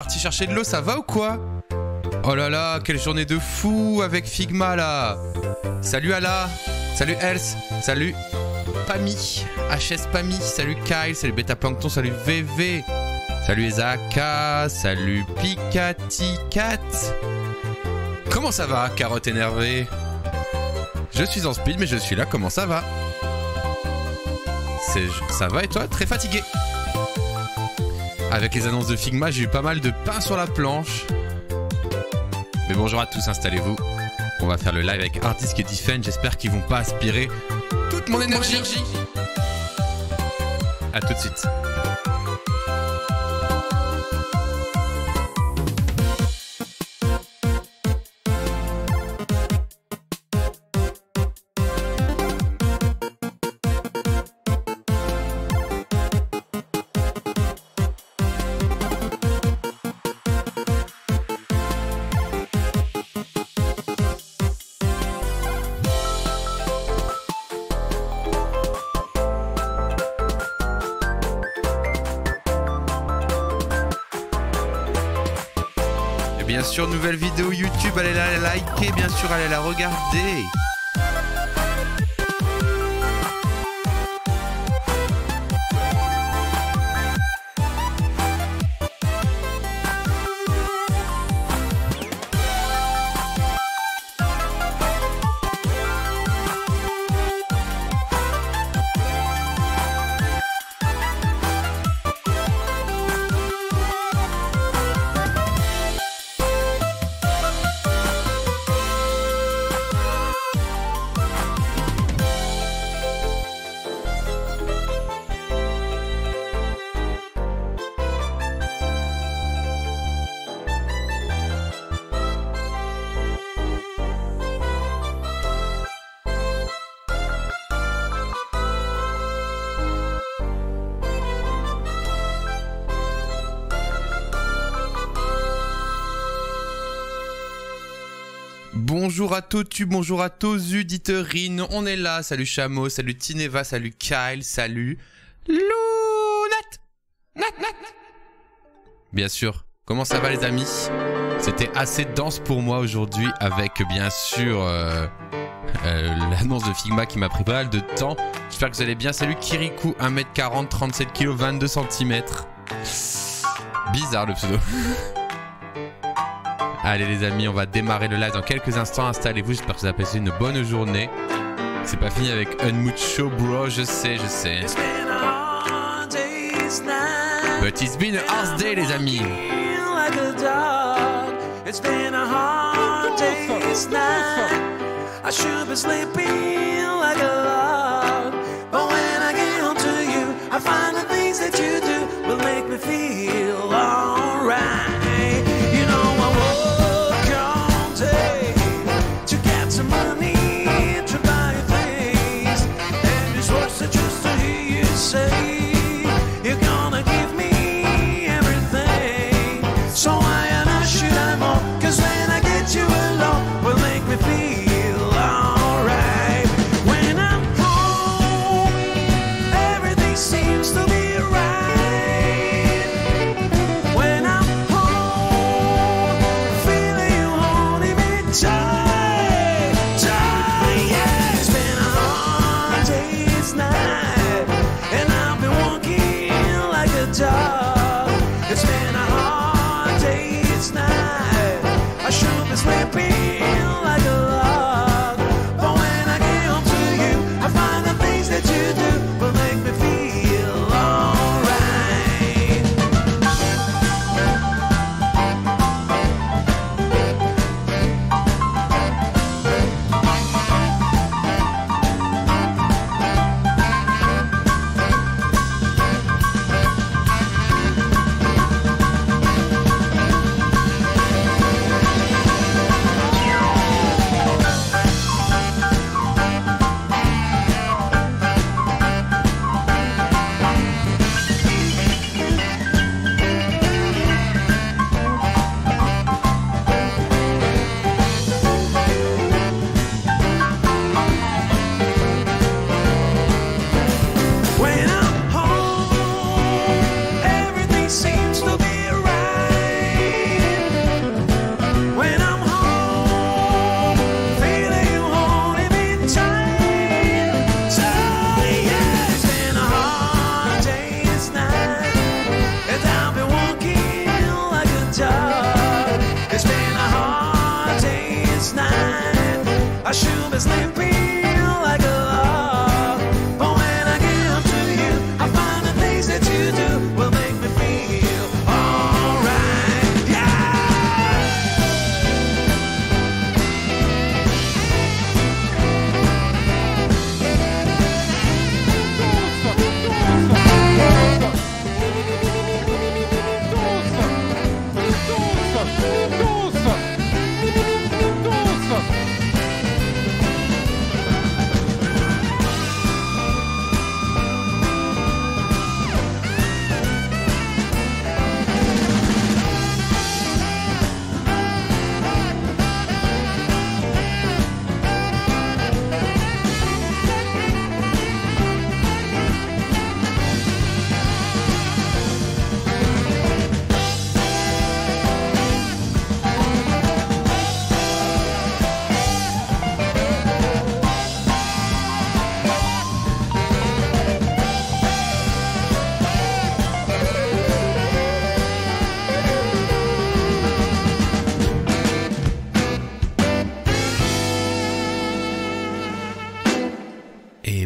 Parti chercher de l'eau, ça va ou quoi? Oh là là, quelle journée de fou avec Figma là. Salut Ala, salut Else, salut Pami, HS Pami, salut Kyle, salut Beta Plankton, salut VV, salut Ezaka, salut Pikatikat. Comment ça va, Carotte énervée? Je suis en speed mais je suis là, comment ça va? Ça va et toi? Très fatigué. Avec les annonces de Figma, j'ai eu pas mal de pain sur la planche. Mais bonjour à tous, installez-vous. On va faire le live avec Hardisk et Defend. J'espère qu'ils vont pas aspirer toute mon énergie. A tout de suite. Bien sûr, nouvelle vidéo YouTube, allez la liker, bien sûr, allez la regarder. Bonjour à tous, bonjour à tous, uditerines, on est là, salut Chameau, salut Tineva, salut Kyle, salut Lounat. Bien sûr, comment ça va les amis? C'était assez dense pour moi aujourd'hui avec bien sûr l'annonce de Figma qui m'a pris pas mal de temps. J'espère que vous allez bien, salut Kirikou, 1m40, 37 kg, 22 cm. Bizarre le pseudo. Allez les amis, on va démarrer le live dans quelques instants. Installez-vous, j'espère que vous avez passé une bonne journée. C'est pas fini avec Unmucho bro, je sais. But it's been a hard day les amis. I should be sleeping like a log. But when I get up to you, I find the things that you do will make me feel alright. Yeah.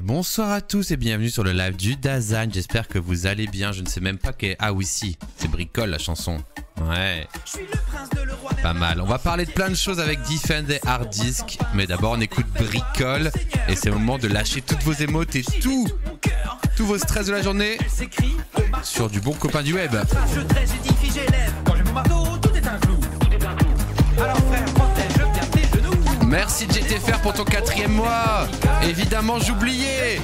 Bonsoir à tous et bienvenue sur le live du Dasein. J'espère que vous allez bien. Je ne sais même pas que... Ah oui, si. C'est Bricole la chanson. Ouais. Pas mal. On va parler de plein de choses avec Defend et Hard Disk. Mais d'abord, on écoute Bricole. Et c'est le moment de lâcher toutes vos émotes et tous vos stress de la journée sur du bon copain du web. Je dresse, j'édifie, j'élève. Quand j'ai mon marteau, tout est un flou. Alors frère, protège bien tes genoux. Merci JTFR pour ton 4e mois. Évidemment, j'oubliais.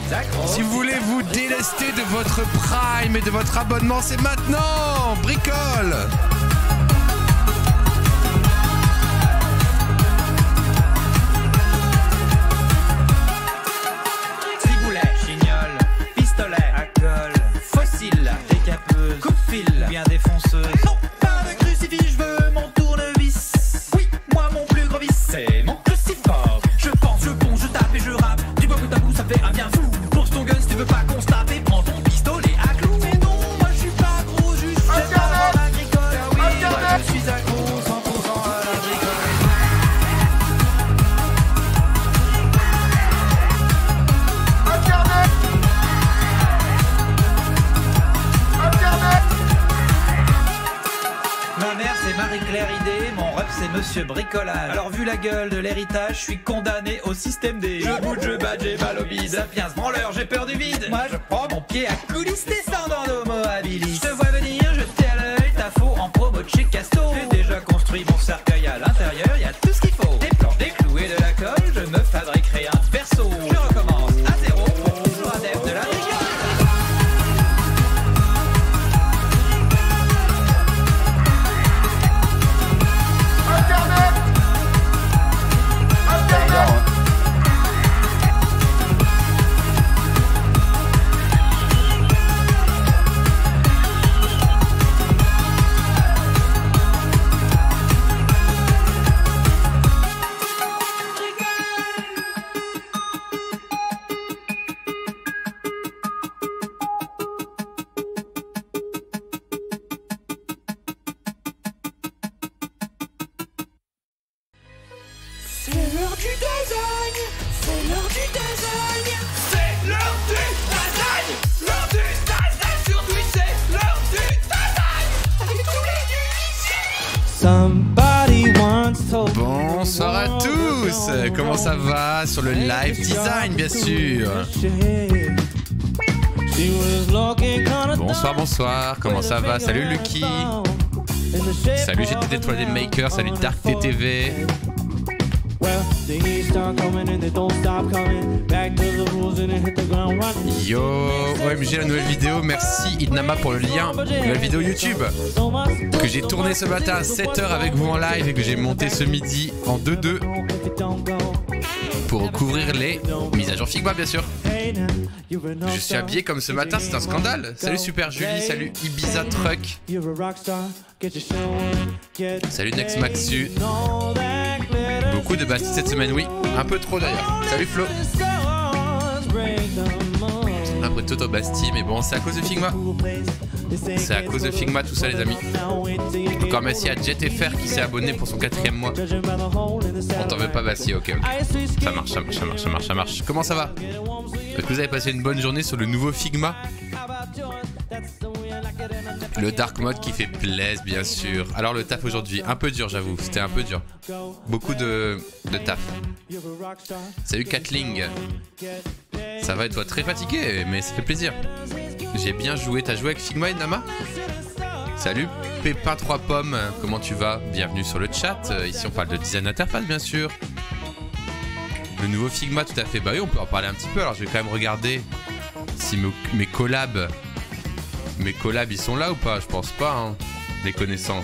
Si vous voulez vous délester de votre Prime et de votre abonnement, c'est maintenant. Bricole. Ciboulet, chignol, pistolet, alcool, fossile, décapeuse, coup de fil, bien défonceuse. Non, pas de crucifix, je veux mon tournevis. Oui, moi mon plus gros vice, c'est mon crucifort. Je pense, je ponce, je tape et je rappe. Du bout à bout, ça fait un bien fou. Pose ton gun si tu veux pas qu'on se tape et prends ton pistolet à clous. Mais non, moi je suis pas gros, juste j'aime pas l'agricole. Oui, moi je suis accro, 100% à l'agricole. Ma mère c'est Marie-Claire Idée, mon rep c'est Monsieur Bricolage. Alors vu la gueule de l'héritage, je suis condamné au système D. Je bouge, je bats, j'ai mal au bide. Sapiens, branleur, j'ai peur du vide. Moi je prends mon pied à coulisses, descendant d'homo habilis. Je te vois venir, je t'ai à l'œil, ta faux en promo de chez Casto. J'ai déjà construit mon cercueil à l'intérieur, y a tout ce qu'il faut. Des plans, des clous et de la colle, je me fabriquerai un perso. Je recommence à zéro pour toujours adepte de la rigueur. C'est l'heure du design. C'est l'heure du design. C'est l'heure du design. L'heure du design sur Twitch. C'est l'heure du design. Avec tous les musiciens. Somebody once told me. Bonsoir à tous. Comment ça va sur le live design, bien sûr. Bonsoir, bonsoir. Comment ça va? Salut Lucky. Salut GTT 3D Maker. Salut Dark TTV. Yo, OMG la nouvelle vidéo, merci Idnama pour le lien, nouvelle vidéo YouTube que j'ai tourné ce matin à 7h avec vous en live et que j'ai monté ce midi en 2-2 pour couvrir les mises à jour Figma bien sûr. Je suis habillé comme ce matin, c'est un scandale. Salut Super Julie, salut Ibiza Truck. Salut Next Maxu. Beaucoup de Bastille cette semaine, oui. Un peu trop d'ailleurs. Salut Flo. Un peu Toto Bastille, mais bon, c'est à cause de Figma. C'est à cause de Figma tout ça les amis. Encore merci à JetFR qui s'est abonné pour son 4e mois. On t'en veut pas, Bassi, ok. Ça marche, ça marche, ça marche, ça marche, ça marche. Comment ça va? Est-ce que vous avez passé une bonne journée sur le nouveau Figma? Le dark mode qui fait plaisir, bien sûr. Alors le taf aujourd'hui, un peu dur j'avoue, c'était un peu dur. Beaucoup de taf. Salut Catling. Ça va et toi? Très fatigué, mais ça fait plaisir. J'ai bien joué, t'as joué avec Figma et Nama? Salut Pépin 3 pommes, comment tu vas? Bienvenue sur le chat, ici on parle de design d'interface bien sûr. Le nouveau Figma tout à fait, bah oui on peut en parler un petit peu, alors je vais quand même regarder si mes collabs ils sont là ou pas, je pense pas hein, les connaissants.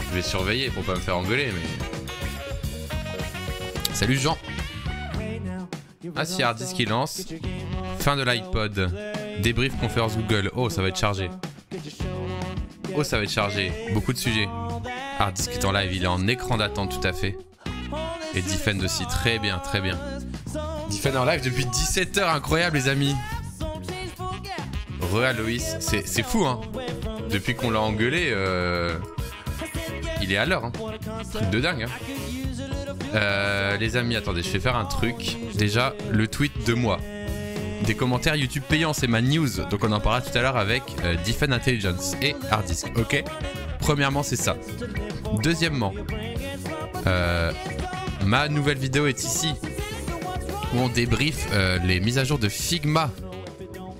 Je vais surveiller pour pas me faire engueuler mais... Salut Jean. Ah si Hard Disk qui lance. Fin de l'iPod. Débrief conférence Google. Oh ça va être chargé. Oh ça va être chargé. Beaucoup de sujets. Hard Disk est en live, il est en écran d'attente tout à fait. Et Defend aussi, très bien, très bien. Defend en live depuis 17 h, incroyable les amis. Aloïs, c'est fou hein. Depuis qu'on l'a engueulé, il est à l'heure hein. Truc de dingue hein. Les amis, attendez, je vais faire un truc. Déjà, le tweet de moi. Des commentaires YouTube payants, c'est ma news. Donc on en parlera tout à l'heure avec Defend Intelligence et Hard Disk, ok. Premièrement, c'est ça. Deuxièmement, ma nouvelle vidéo est ici. Où on débrief les mises à jour de Figma.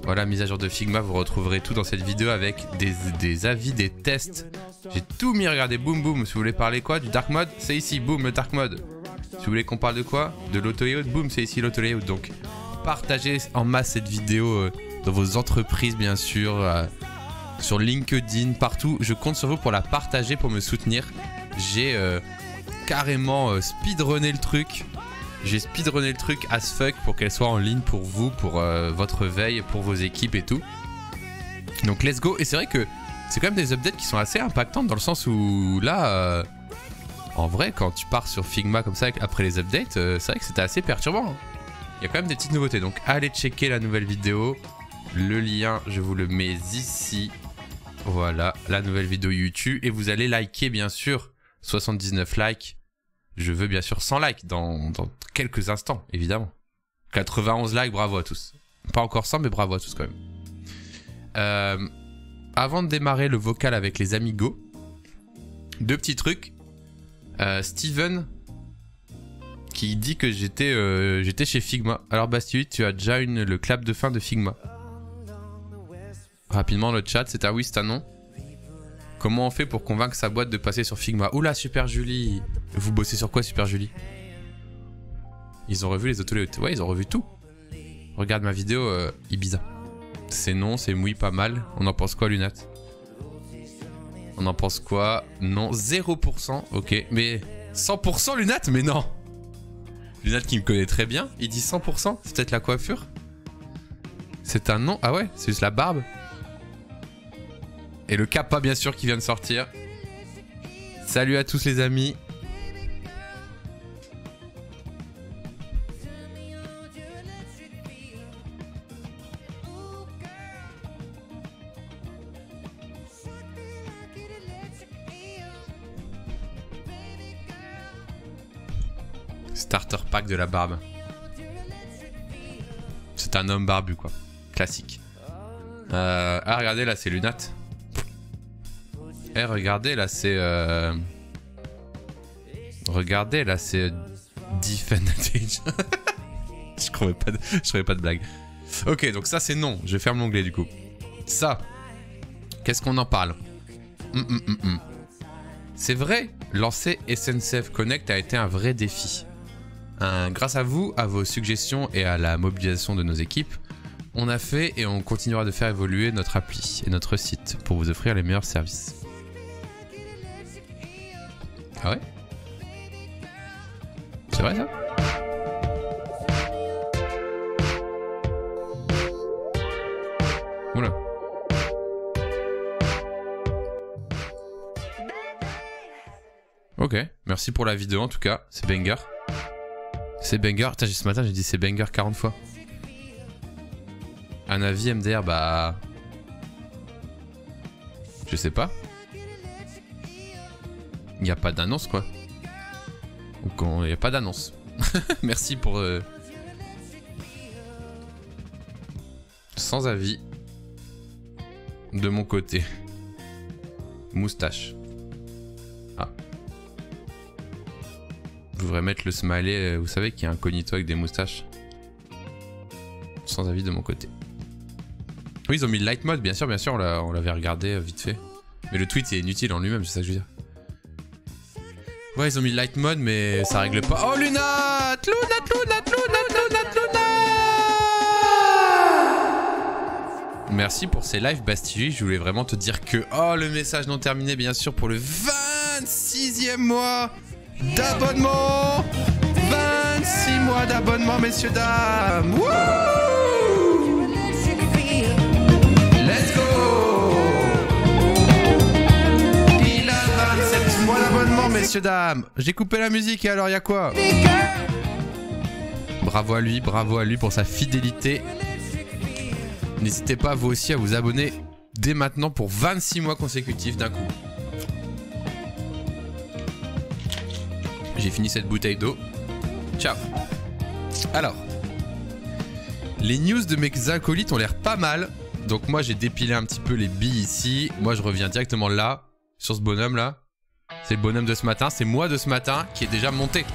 Voilà, mise à jour de Figma, vous retrouverez tout dans cette vidéo avec des avis, des tests. J'ai tout mis, regardez, boum boum. Si vous voulez parler quoi? Du dark mode, c'est ici, boum, le dark mode. Si vous voulez qu'on parle de quoi? De l'auto-layout, boum, c'est ici l'auto-layout. Donc, partagez en masse cette vidéo dans vos entreprises, bien sûr, sur LinkedIn, partout. Je compte sur vous pour la partager, pour me soutenir. J'ai carrément speedrunné le truc. J'ai speedrunné le truc as fuck pour qu'elle soit en ligne pour vous, pour votre veille, pour vos équipes et tout. Donc let's go. Et c'est vrai que c'est quand même des updates qui sont assez impactantes dans le sens où là, en vrai, quand tu pars sur Figma comme ça après les updates, c'est vrai que c'était assez perturbant. Hein. Il y a quand même des petites nouveautés. Donc allez checker la nouvelle vidéo. Le lien, je vous le mets ici. Voilà, la nouvelle vidéo YouTube. Et vous allez liker bien sûr. 79 likes. Je veux bien sûr 100 likes dans quelques instants, évidemment. 91 likes, bravo à tous. Pas encore 100, mais bravo à tous quand même. Avant de démarrer le vocal avec les amigos, deux petits trucs. Steven qui dit que j'étais chez Figma. Alors Bastille, tu as déjà le clap de fin de Figma. Rapidement le chat, c'est un oui, c'est un non. Comment on fait pour convaincre sa boîte de passer sur Figma? Oula, Super Julie. Vous bossez sur quoi, Super Julie? Ils ont revu les autolayout. Ouais, ils ont revu tout. Regarde ma vidéo Ibiza. C'est non, c'est mouille pas mal. On en pense quoi, Lunat? On en pense quoi? Non, 0%. Ok, mais 100% Lunat? Mais non. Lunat qui me connaît très bien. Il dit 100%. C'est peut-être la coiffure? C'est un non? Ah ouais, c'est juste la barbe. Et le Kappa bien sûr qui vient de sortir. Salut à tous les amis. Starter pack de la barbe. C'est un homme barbu quoi. Classique. Ah regardez là c'est Lunat. Eh regardez là c'est regardez là c'est Defend Intelligence. je croyais pas de blague. Ok donc ça c'est non. Je ferme l'onglet du coup. Ça. Qu'est-ce qu'on en parle? C'est vrai, lancer SNCF Connect a été un vrai défi. Grâce à vous, à vos suggestions et à la mobilisation de nos équipes, on a fait et on continuera de faire évoluer notre appli et notre site pour vous offrir les meilleurs services. Ah ouais? C'est vrai ça? Oula. Ok, merci pour la vidéo en tout cas, c'est banger. C'est banger, ce matin j'ai dit c'est banger 40 fois. Un avis MDR, bah... Je sais pas. Il n'y a pas d'annonce quoi. Donc il n'y a pas d'annonce. Merci pour... Sans avis. De mon côté. Moustache. Ah. Je voudrais mettre le smiley, vous savez qu'il y a un incognito avec des moustaches. Sans avis de mon côté. Oui, ils ont mis le light mode, bien sûr, on l'avait regardé vite fait. Mais le tweet est inutile en lui-même, c'est ça que je veux dire. Ouais, ils ont mis le light mode, mais ça règle pas. Oh, Lunat! Merci pour ces lives, Bastille. Je voulais vraiment te dire que... Oh, le message non terminé, bien sûr, pour le 26e mois d'abonnement. 26 mois d'abonnement, messieurs, dames. Wouh! Let's go! Il a 27 mois d'abonnement, messieurs, dames. J'ai coupé la musique et alors, il y a quoi? Bravo à lui pour sa fidélité. N'hésitez pas vous aussi à vous abonner dès maintenant pour 26 mois consécutifs d'un coup. J'ai fini cette bouteille d'eau. Ciao. Alors, les news de mes acolytes ont l'air pas mal. Donc moi j'ai dépilé un petit peu les billes ici. Moi je reviens directement là, sur ce bonhomme là. C'est le bonhomme de ce matin, c'est moi de ce matin qui est déjà monté.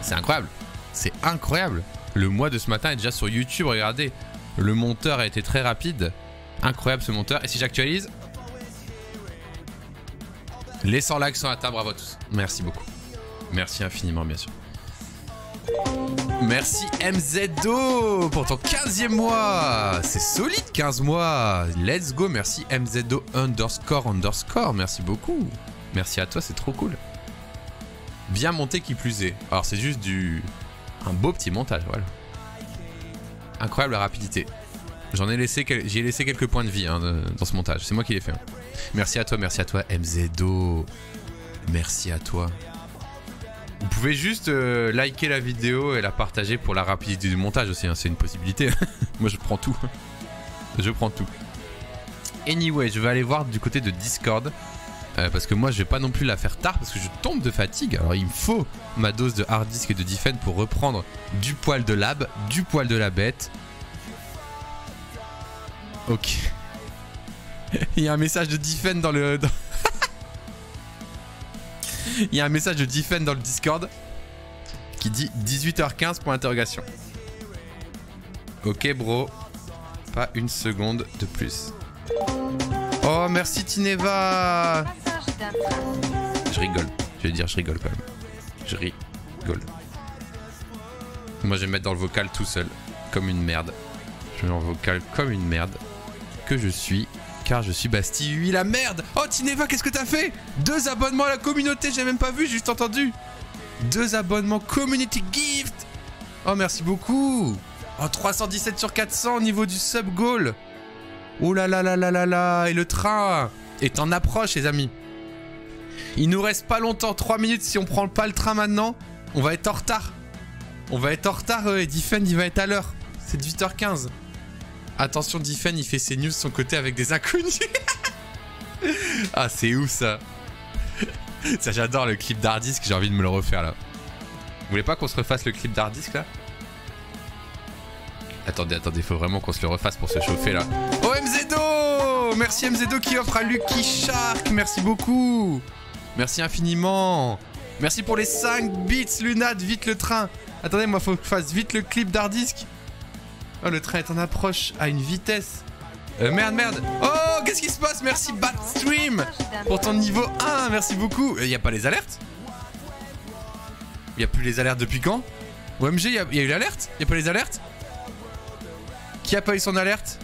C'est incroyable. C'est incroyable. Le mois de ce matin est déjà sur YouTube, regardez. Le monteur a été très rapide. Incroyable ce monteur. Et si j'actualise, les 100 likes sont atteints. Bravo à tous. Merci beaucoup. Merci infiniment, bien sûr. Merci MZO pour ton 15e mois. C'est solide 15 mois. Let's go. Merci MZO __. Merci beaucoup. Merci à toi, c'est trop cool. Bien monté qui plus est. Alors c'est juste un beau petit montage, voilà. Incroyable la rapidité. J'ai laissé quelques points de vie hein, dans ce montage. C'est moi qui l'ai fait. Hein. Merci à toi MZO. Merci à toi. Vous pouvez juste liker la vidéo et la partager pour la rapidité du montage aussi. Hein. C'est une possibilité. Moi je prends tout. Je prends tout. Anyway, je vais aller voir du côté de Discord. Parce que moi je vais pas non plus la faire tard parce que je tombe de fatigue. Alors il me faut ma dose de hard disk et de defend pour reprendre du poil de lab, du poil de la bête. Ok. Il y a un message de defend dans le... Il y a un message de defend dans le Discord qui dit 18h15 pour interrogation. Ok bro. Pas une seconde de plus. Oh merci Tineva. Je rigole. Je vais dire je rigole quand même. Je rigole. Moi je vais me mettre dans le vocal tout seul. Comme une merde. Je mets dans le vocal comme une merde. Que je suis. Car je suis Bastille. Oui la merde. Oh Tineva qu'est-ce que t'as fait? 2 abonnements à la communauté. J'ai même pas vu. J'ai juste entendu. 2 abonnements community gift. Oh merci beaucoup. Oh 317 sur 400 au niveau du sub goal. Oh là là là là là là. Et le train est en approche les amis. Il nous reste pas longtemps, 3 minutes. Si on prend pas le train maintenant, on va être en retard. On va être en retard et Diffen il va être à l'heure. C'est 18h15. Attention, Diffen il fait ses news de son côté avec des inconnus. Ah c'est ouf ça. Ça j'adore le clip d'Hardisk, j'ai envie de me le refaire là. Vous voulez pas qu'on se refasse le clip d'Hardisk là? Attendez, faut vraiment qu'on se le refasse pour se chauffer là. Oh MZO. Merci MZO qui offre à Lucky Shark. Merci beaucoup. Merci infiniment. Merci pour les 5 bits Lunat, vite le train. Attendez, moi faut que je fasse vite le clip d'Hardisk. Oh le train est en approche à une vitesse. Merde. Oh qu'est-ce qui se passe? Merci Batstream pour ton niveau 1, merci beaucoup. Y a pas les alertes? Y a plus les alertes depuis quand? OMG, y a eu l'alerte? Y a pas les alertes? Qui a pas eu son alerte?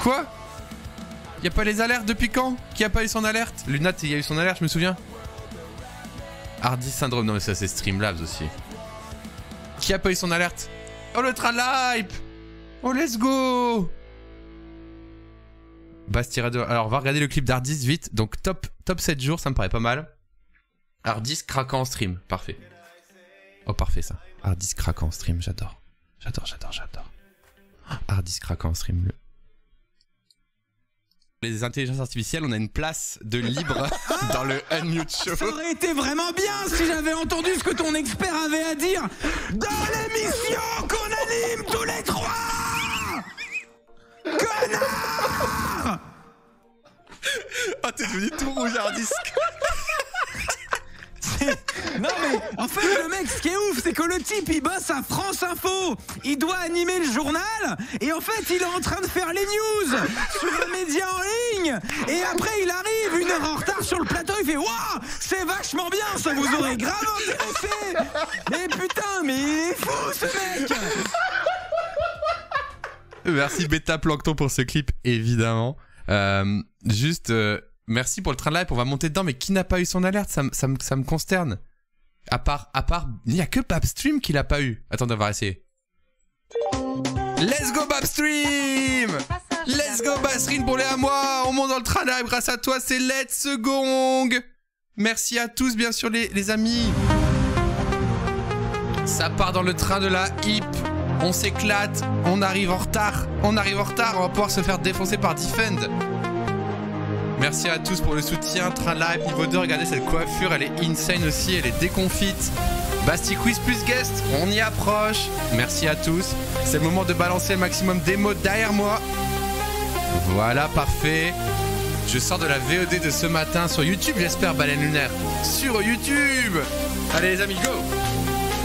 Quoi? Y a pas les alertes depuis quand? Qui a pas eu son alerte? Lunat, il y a eu son alerte, je me souviens. Hardy Syndrome, non mais ça c'est Streamlabs aussi. Qui a pas eu son alerte? Oh le train hype. Oh let's go. Bastirado. Alors on va regarder le clip d'Hardis vite. Donc top 7 jours, ça me paraît pas mal. Hardis craquant en stream, parfait. Oh parfait ça. Hardis craquant en stream, j'adore. J'adore. Hardis craquant en stream. les intelligences artificielles, on a une place de libre dans le Unmute Show. Ça aurait été vraiment bien si j'avais entendu ce que ton expert avait à dire dans l'émission qu'on anime tous les trois. Connard. Oh, t'es devenu tout rouge, Hardisk. Non mais en fait le mec ce qui est ouf c'est que le type il bosse à France Info. Il doit animer le journal et en fait il est en train de faire les news sur le média en ligne. Et après il arrive 1 heure en retard sur le plateau. Il fait waouh c'est vachement bien, ça vous aurait grave intéressé. Mais putain mais il est fou ce mec. Merci Beta Plankton pour ce clip évidemment. Merci pour le train de live, on va monter dedans, mais qui n'a pas eu son alerte? Ça me consterne. À part, il n'y a que Babstream qui l'a pas eu. Attendez, on va essayer. Let's go Babstream! Let's go Babstream pour les à moi! On monte dans le train de live grâce à toi, c'est Let's Gong! Merci à tous, bien sûr, les amis. Ça part dans le train de la hip. On s'éclate, on arrive en retard. On va pouvoir se faire défoncer par Defend. Merci à tous pour le soutien. Train live niveau 2, regardez cette coiffure, elle est insane aussi, elle est déconfite. Basti Quiz plus guest, on y approche. Merci à tous. C'est le moment de balancer le maximum d'émotes derrière moi. Voilà, parfait. Je sors de la VOD de ce matin sur YouTube, j'espère, Baleine Lunaire. Sur YouTube. Allez les amis, go.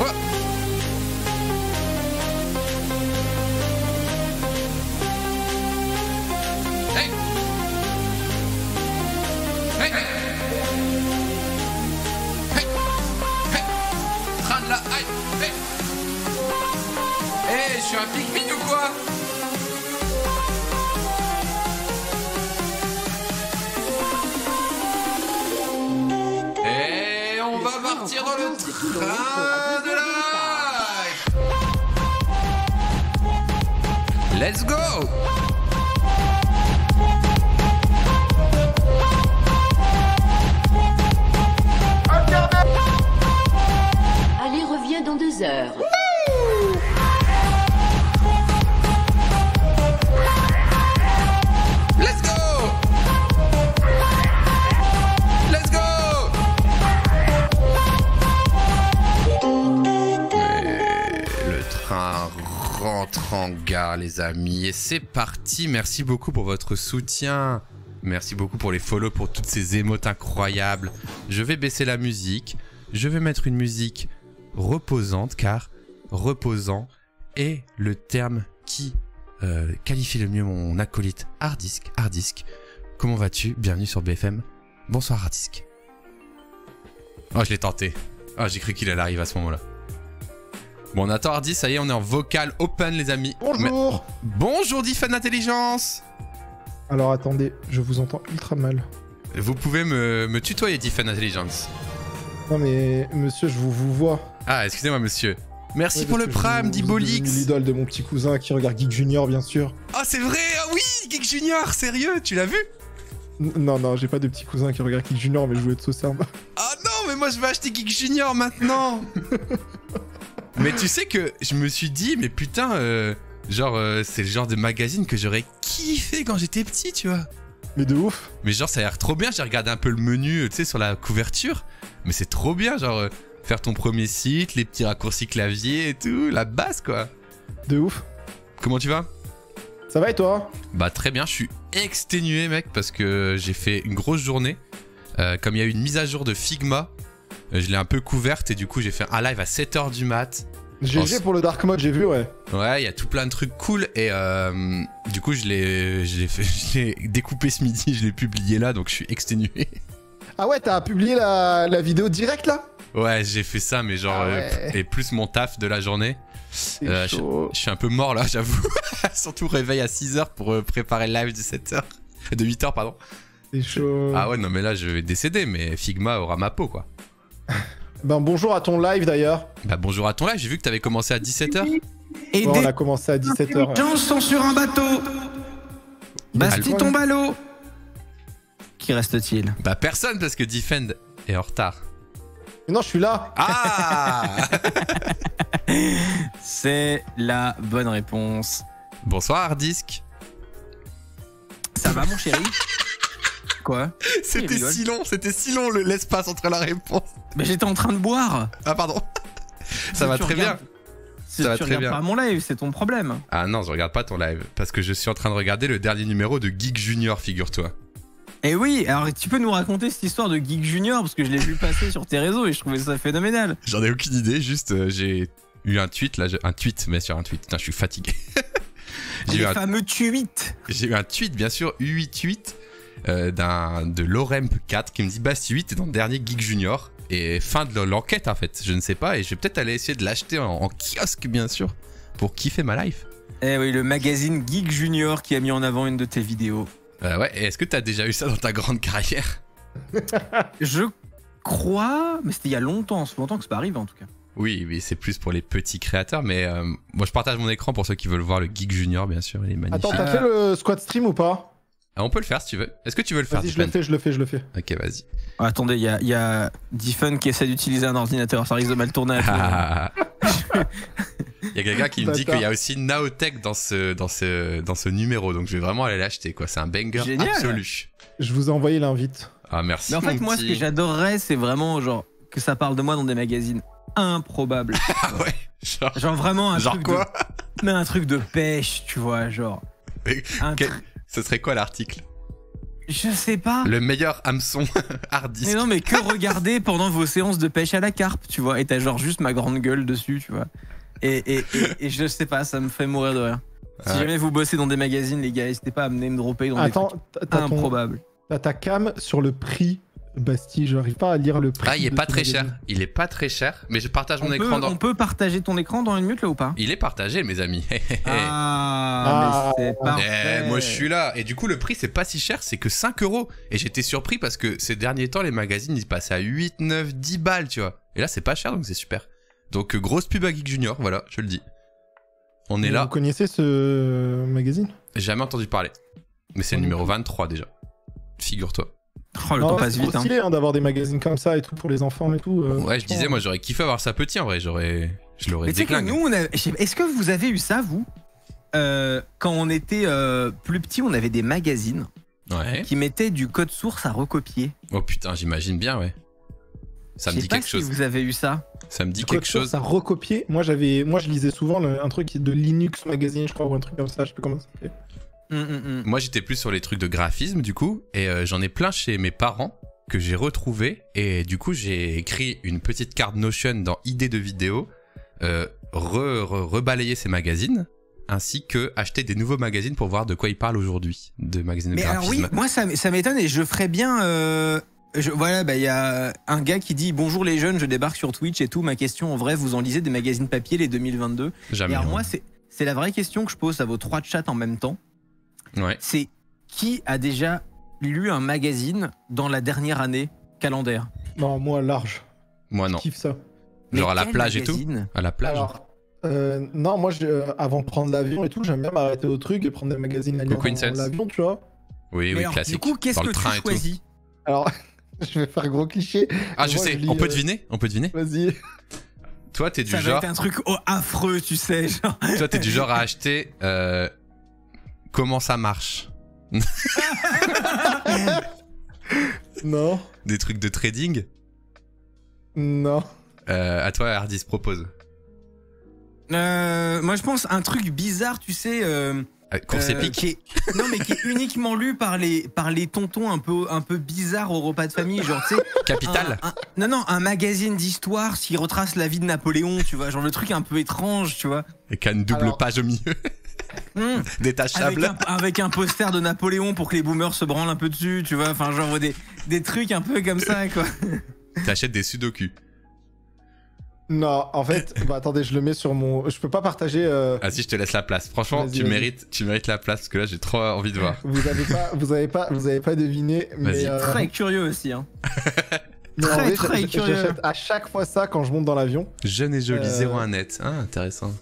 Oh. Je suis un Pikmin ou quoi? Et on va partir dans le train de la... Let's go! Allez, reviens dans 2 heures. Let's go! Let's go! Et le train rentre en gare, les amis. Et c'est parti. Merci beaucoup pour votre soutien. Merci beaucoup pour les follow, pour toutes ces émotes incroyables. Je vais baisser la musique. Je vais mettre une musique reposante, car reposant est le terme qui qualifie le mieux mon acolyte Hardisk. Hardisk, comment vas-tu? Bienvenue sur BFM. Bonsoir Hardisk. Oh, je l'ai tenté. Oh, j'ai cru qu'il allait arriver à ce moment-là. Bon, on attend Hardisk, ça y est, on est en vocal open, les amis. Bonjour. Bonjour Diffan Intelligence. Alors attendez, je vous entends ultra mal. Vous pouvez me tutoyer, Diffan Intelligence. Non mais monsieur, je vous vois. Ah, excusez-moi monsieur. Merci Ouais, pour le parce que prime, vous êtes devenu Dibolix. l'idole de mon petit cousin qui regarde Geek Junior, bien sûr. Ah, c'est vrai. Ah oui, Geek Junior, sérieux, tu l'as vu? Non, j'ai pas de petit cousin qui regarde Geek Junior, mais je voulais être Saucerne. Ah non, mais moi je vais acheter Geek Junior maintenant. Mais tu sais que je me suis dit, mais putain, c'est le genre de magazine que j'aurais kiffé quand j'étais petit, tu vois. Mais de ouf. Mais genre, ça a l'air trop bien. J'ai regardé un peu le menu, tu sais, sur la couverture. Mais c'est trop bien, genre, faire ton premier site, les petits raccourcis clavier et tout, la base, quoi. De ouf. Comment tu vas? Ça va et toi? Bah très bien, je suis exténué, mec, parce que j'ai fait une grosse journée. Comme il y a eu une mise à jour de Figma, je l'ai un peu couverte et du coup j'ai fait un live à 7h du mat. GG pour le Dark Mode, j'ai vu, ouais. Ouais, il y a tout plein de trucs cool et du coup je l'ai découpé ce midi, je l'ai publié là, donc je suis exténué. Ah ouais, t'as publié la vidéo direct là? Ouais, j'ai fait ça, mais genre, et plus mon taf de la journée. Je suis un peu mort là, j'avoue. Surtout réveil à 6h pour préparer le live de 7h. De 8h, pardon. C'est chaud. Ah ouais, non, mais là je vais décéder, mais Figma aura ma peau, quoi. Ben bonjour à ton live d'ailleurs. Bah bonjour à ton live, j'ai vu que t'avais commencé à 17h. Et Ouais, des on a commencé à 17h. Ouais. gens sont sur un bateau. Basti tombe à l'eau. Qui reste-t-il? Bah personne, parce que Defend est en retard. Mais non, je suis là. Ah. C'est la bonne réponse. Bonsoir Hardisk. Ça va mon chéri? Quoi? C'était rigole. si long l'espace entre la réponse. Mais j'étais en train de boire. Ah pardon. Ça va très bien. Si Ça va tu très regardes bien. pas mon live, c'est ton problème. Ah non, je regarde pas ton live parce que je suis en train de regarder le dernier numéro de Geek Junior, figure-toi. Et oui, alors tu peux nous raconter cette histoire de Geek Junior parce que je l'ai vu passer sur tes réseaux et je trouvais ça phénoménal. J'en ai aucune idée, juste j'ai eu un tweet là, un tweet, mais sur un tweet. Putain, je suis fatigué. Les fameux tweets. J'ai eu un tweet, bien sûr, U8 de Loremp 4 qui me dit Basti 8 est dans le dernier Geek Junior. Et fin de l'enquête en fait, je ne sais pas, et je vais peut-être aller essayer de l'acheter en kiosque bien sûr, pour kiffer ma life. Eh oui, le magazine Geek Junior qui a mis en avant une de tes vidéos. Ouais, et est-ce que t'as déjà eu ça dans ta grande carrière? Je crois, mais c'était il y a longtemps que c'est pas arrivé en tout cas. Oui, c'est plus pour les petits créateurs, mais moi je partage mon écran pour ceux qui veulent voir le Geek Junior bien sûr, il est magnifique. Attends, t'as fait le squad stream ou pas? Ah, on peut le faire si tu veux. Est-ce que tu veux le faire? Vas-y, je le fais. Ok, vas-y. Oh, attendez, il y a Diffun qui essaie d'utiliser un ordinateur, ça risque de mal tourner. Il y a quelqu'un qui me dit qu'il y a aussi Naotech dans ce numéro, donc je vais vraiment aller l'acheter quoi. C'est un banger Génial. absolu. Je vous ai envoyé l'invite. Ah merci. Mais en fait, mon moi, ce petit. que j'adorerais, c'est vraiment genre que ça parle de moi dans des magazines improbables. Ah ouais. Genre vraiment un Genre truc quoi? mais un truc de pêche, tu vois, genre. Mais Un quel- truc- Ce serait quoi l'article? Je sais pas. Le meilleur hameçon hard disk. Mais non, mais que regarder pendant vos séances de pêche à la carpe, tu vois. Et t'as genre juste ma grande gueule dessus, tu vois. Et je sais pas, ça me fait mourir de rire. Si Ouais. jamais vous bossez dans des magazines, les gars, n'hésitez pas à me dropper dans Attends, des trucs improbables. t'as ta cam sur le prix, Basti. Je n'arrive pas à lire le prix. Ah, il est de pas ce très magazine. cher. Il est pas très cher, mais je partage mon On écran dans. peut partager ton écran dans une minute là ou pas? Il est partagé, mes amis. Ah, mais c'est parfait. Eh, moi je suis là. Et du coup, le prix c'est pas si cher, c'est que 5 €. Et j'étais surpris parce que ces derniers temps, les magazines ils passent à 8, 9, 10 balles, tu vois. Et là, c'est pas cher donc c'est super. Donc, grosse pub à Geek Junior, voilà, je le dis. On est Vous là. connaissez ce magazine? J'ai jamais entendu parler. Mais c'est le numéro 23 déjà. Figure-toi. Oh, le temps passe c'est vite. trop Hein. stylé hein, d'avoir des magazines comme ça et tout pour les enfants et tout. Ouais, je disais, moi j'aurais kiffé avoir ça petit en vrai. Je l'aurais Mais tu sais que déclingué. nous, est-ce que vous avez eu ça, vous? Quand on était plus petit, on avait des magazines Ouais. qui mettaient du code source à recopier. Oh putain, j'imagine bien, ouais. Ça me dit quelque Je sais chose. pas si vous avez eu ça. Ça me dit Du quelque code chose. source à recopier. Moi, je lisais souvent un truc de Linux Magazine, je crois, ou un truc comme ça. Je sais plus comment ça s'appelait. Moi j'étais plus sur les trucs de graphisme du coup. Et j'en ai plein chez mes parents que j'ai retrouvé. Et du coup, j'ai écrit une petite carte Notion dans idées de vidéo. Rebalayer ces magazines. Ainsi que acheter des nouveaux magazines pour voir de quoi ils parlent aujourd'hui. De magazines de Mais alors graphisme. oui, moi ça m'étonne et je ferais bien... voilà, bah il y a un gars qui dit bonjour les jeunes, je débarque sur Twitch et tout. Ma question en vrai, vous en lisez des magazines papier les 2022? Jamais. Et alors hein. moi, c'est la vraie question que je pose à vos trois chats en même temps. Ouais. C'est qui a déjà lu un magazine dans la dernière année calendaire? Non, moi, large. Moi non. Je kiffe ça. Genre à la quel plage et tout. magazine? À la plage. Alors, non, moi, avant de prendre l'avion et tout, j'aime bien m'arrêter au truc et prendre des magazines à lire Coucou dans Incels. l'avion, tu vois. Oui, Mais oui, alors, classique. du coup, qu'est-ce Dans que le tu train et tout. choisis? Alors, je vais faire gros cliché. Ah, je Moi, sais, je lis, on peut deviner. On peut deviner. Vas-y. Toi, t'es du Ça va genre. être un truc affreux, tu sais. Genre. Toi, t'es du genre à acheter. Comment ça marche? Non. Des trucs de trading. Non. À toi, Hardis propose. Moi, je pense un truc bizarre, tu sais. Course épique. qui est uniquement lu par les tontons un peu bizarres au repas de famille, genre tu sais. Capital. Non, un magazine d'histoire qui retrace la vie de Napoléon, tu vois, genre le truc un peu étrange, tu vois. Et qui a une double Alors- page au milieu. Détachable. Avec un poster de Napoléon pour que les boomers se branlent un peu dessus, tu vois, enfin genre des trucs un peu comme ça, quoi. T'achètes des sudoku. Non, en fait, bah attendez, je le mets sur mon. Je peux pas partager. Vas-y, je te laisse la place. Franchement, Vas-y, tu vas-y. mérites la place parce que là, j'ai trop envie de voir. Vous avez pas deviné. Vas-y. Mais, Très curieux aussi, hein. mais en très, vrai, très curieux. j'achète à chaque fois ça quand je monte dans l'avion. Jeune et joli, Euh, 01 net. Ah, intéressant.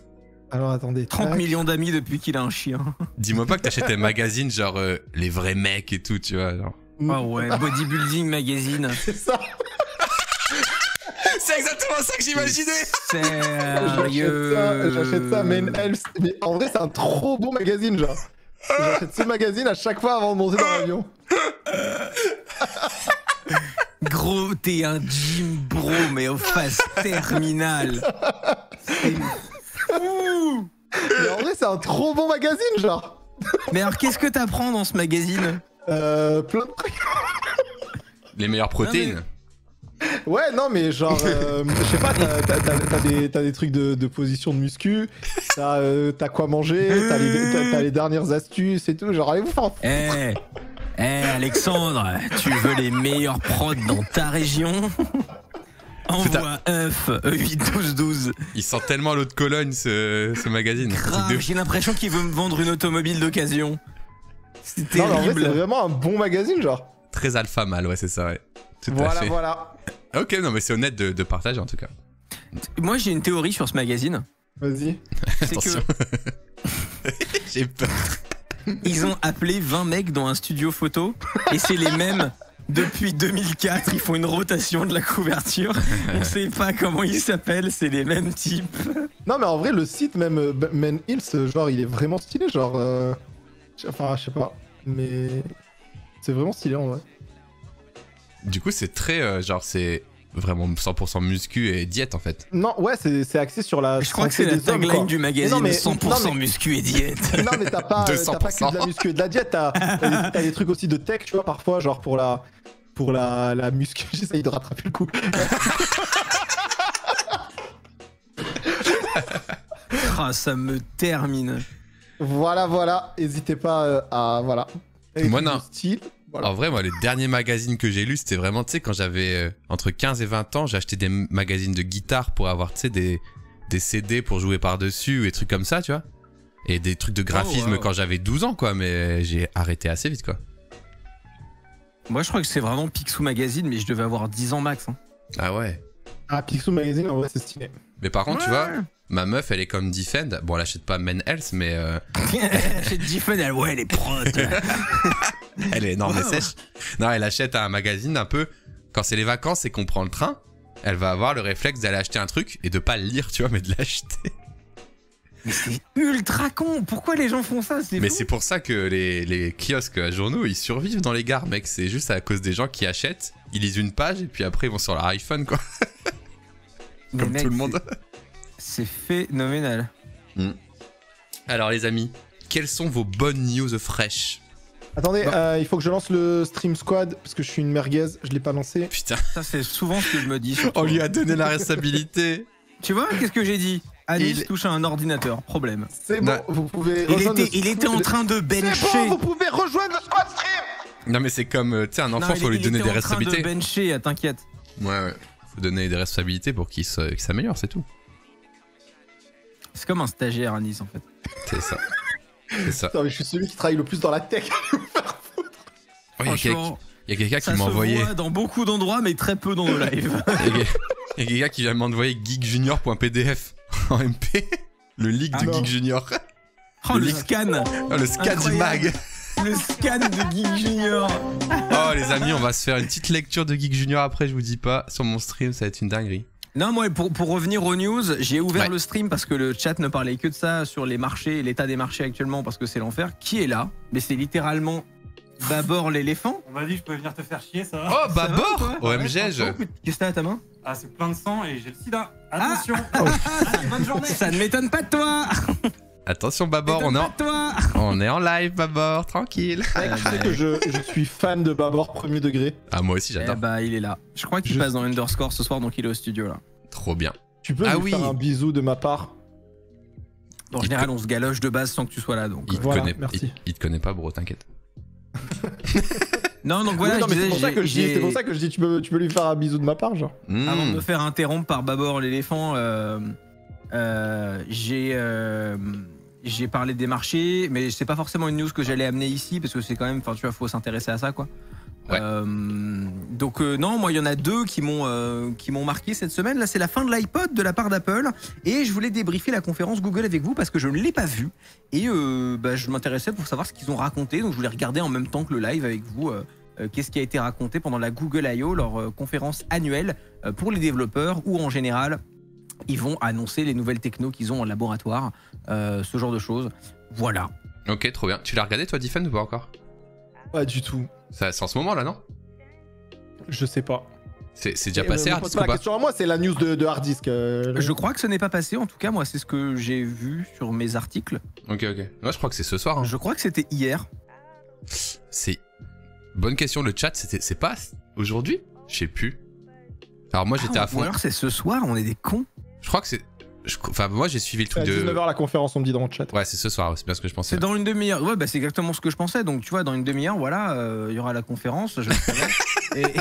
Alors attendez. 30 tac. millions d'amis depuis qu'il a un chien. Dis-moi pas que t'achètes des magazines genre les vrais mecs et tout, tu vois. Genre. Ah ouais, bodybuilding magazine. C'est ça. C'est exactement ça que j'imaginais. Sérieux. J'achète ça, Men Health. Mais en vrai, c'est un trop bon magazine, genre. J'achète ce magazine à chaque fois avant de monter dans l'avion. Gros, t'es un gym bro, mais aux phases terminales. C'est fou. Mais en vrai, c'est un trop bon magazine, genre. Mais alors, qu'est-ce que t'apprends dans ce magazine? Plein de trucs. Les meilleures protéines. Ouais, non, mais genre, je sais pas, t'as des trucs de position de muscu, t'as quoi manger, t'as les dernières astuces et tout, genre, allez vous faire. Alexandre, tu veux les meilleurs prods dans ta région? Envoie œuf 81212. Il sent tellement l'eau de Cologne, ce magazine. Grave, j'ai l'impression qu'il veut me vendre une automobile d'occasion. C'est Non, mais en vrai, terrible. c'est vraiment un bon magazine, genre. Très alpha mâle, ouais, c'est ça, ouais. Tout à Voilà, fait. voilà. Ok, non, mais c'est honnête de partager en tout cas. Moi, j'ai une théorie sur ce magazine. Vas-y. C'est Attention. J'ai peur. Ils ont appelé 20 mecs dans un studio photo et c'est les mêmes depuis 2004. Ils font une rotation de la couverture. On sait pas comment ils s'appellent, c'est les mêmes types. Non, mais en vrai, le site, même Man Hills, genre, il est vraiment stylé, genre. Enfin, je sais pas. Mais. C'est vraiment stylé en vrai. Du coup, c'est très. Genre, c'est vraiment 100% muscu et diète en fait. Non, ouais, c'est axé sur la. Je crois que c'est la santé des hommes, tagline quoi. du magazine, non, mais- 100% non, mais- muscu et diète. Non, mais t'as pas que 200%. de la muscu et de la diète, t'as des trucs aussi de tech, tu vois, parfois, genre pour la muscu. J'essaye de rattraper le coup. Ah, ça me termine. Voilà, n'hésitez pas à. Voilà. Et Moi, tout non. le style. Voilà. En vrai, moi, les derniers magazines que j'ai lus, c'était vraiment, tu sais, quand j'avais entre 15 et 20 ans, j'ai acheté des magazines de guitare pour avoir, tu sais, des CD pour jouer par-dessus, et des trucs comme ça, tu vois. Et des trucs de graphisme wow. quand j'avais 12 ans, quoi, mais j'ai arrêté assez vite, quoi. Moi, je crois que c'est vraiment Picsou Magazine, mais je devais avoir 10 ans max. Hein. Ah ouais. Ah, Picsou Magazine, en vrai, c'est stylé. Mais par contre, tu vois, ma meuf, elle est comme Defend. Bon, elle achète pas Men Health, mais J'ai Diffen, ouais, les prods. elle est énorme et Wow. sèche. Non, elle achète un magazine un peu. Quand c'est les vacances et qu'on prend le train, elle va avoir le réflexe d'aller acheter un truc et de pas le lire, tu vois, mais de l'acheter. Mais c'est ultra con. Pourquoi les gens font ça? Mais fou. c'est pour ça que les kiosques à journaux, ils survivent dans les gares, mec. C'est juste à cause des gens qui achètent, ils lisent une page et puis après ils vont sur leur iPhone, quoi. Mais Comme mec, tout le monde. C'est phénoménal. Alors les amis, quelles sont vos bonnes news fraîches? Attendez, il faut que je lance le Stream Squad parce que je suis une merguez, je l'ai pas lancé. Putain, Ça, c'est souvent ce que je me dis. surtout. on lui a donné la responsabilité. Tu vois, qu'est-ce que j'ai dit? Anis Il- touche à un ordinateur. Problème. C'est bon, Ouais. vous pouvez Il rejoindre était, il était en train de C'est bencher. bon, vous pouvez rejoindre le Squad Stream. Non mais c'est comme, tu sais, un Non, enfant, il- faut lui il donner était des en train responsabilités. de bencher, t'inquiète. Ouais. Faut donner des responsabilités pour qu'il s'améliore, c'est tout. C'est comme un stagiaire, Anis, en fait. C'est ça. C'est ça. Non, mais je suis celui qui travaille le plus dans la tech. Oh, il y a Franchement, quelqu'un ça qui m'a se envoyé. voit dans beaucoup d'endroits, mais très peu dans nos lives. Il y a quelqu'un qui vient m'envoyer geekjunior.pdf en MP. Le leak de non. Geek Junior. Oh, le scan. Oh, le scan du mag. Le scan de Geek Junior. Oh les amis, on va se faire une petite lecture de Geek Junior après, je vous dis pas. Sur mon stream, ça va être une dinguerie. Non, moi, pour revenir aux news, j'ai ouvert Ouais. le stream parce que le chat ne parlait que de ça sur les marchés et l'état des marchés actuellement parce que c'est l'enfer. Qui est là? Mais c'est littéralement Babor l'éléphant. On m'a dit que je pouvais venir te faire chier, ça va? Oh, Ça va, Babor toi OMG, je... Qu'est-ce que t'as à ta main? Ah, c'est plein de sang et j'ai le sida. Attention. Bonne journée. Ça ne m'étonne pas de toi. Attention Babor, on M'étonne est, pas de toi. on est en live Babor, tranquille. Mec, tu sais que je suis fan de Babor premier degré. Ah moi aussi Eh j'adore. bah, il est là. Je crois qu'il Je- passe dans Underscore ce soir, donc il est au studio là. Trop bien. Tu peux Ah lui oui. faire un bisou de ma part. En Il général, on se galoche de base sans que tu sois là, donc. Il te Voilà, connaît, merci. il te connaît pas bro, t'inquiète. Non, donc Oui, voilà. non, mais je c'est pour disais, ça que je dis, j'ai- c'est pour ça que je dis, tu peux lui faire un bisou de ma part, genre. Avant de Mmh. me faire interrompre par Babor l'éléphant, j'ai parlé des marchés, mais c'est pas forcément une news que j'allais amener ici parce que c'est quand même, enfin tu vois, faut s'intéresser à ça quoi. Ouais. Donc non, moi il y en a deux qui m'ont marqué cette semaine. Là, c'est la fin de l'iPod de la part d'Apple et je voulais débriefer la conférence Google avec vous parce que je ne l'ai pas vue et je m'intéressais pour savoir ce qu'ils ont raconté. Donc je voulais regarder en même temps que le live avec vous. Qu'est-ce qui a été raconté pendant la Google I.O., leur conférence annuelle pour les développeurs, où en général, ils vont annoncer les nouvelles technos qu'ils ont en laboratoire, ce genre de choses. Voilà. Ok, trop bien. Tu l'as regardé toi, Diffen, ou pas encore? Pas du tout. C'est en ce moment là, non? Je sais pas. C'est déjà passé, me Hard pose Disk pas ou la pas? question à moi, c'est la news de Hard Disk. Je crois que ce n'est pas passé, en tout cas, moi, c'est ce que j'ai vu sur mes articles. Ok. Moi, je crois que c'est ce soir. Hein. Je crois que c'était hier. C'est. Bonne question, le chat, c'est pas aujourd'hui? Je sais plus. Alors, moi, j'étais à fond. Ou alors c'est ce soir, on est des cons. Je crois que c'est. Enfin, moi, j'ai suivi le C'est à truc de. 19h la conférence, on me dit dans le chat. Ouais, c'est ce soir, c'est bien ce que je pensais. C'est dans une demi-heure. Ouais, bah c'est exactement ce que je pensais. Donc, tu vois, dans une demi-heure, voilà, il y aura la conférence. Je le savais.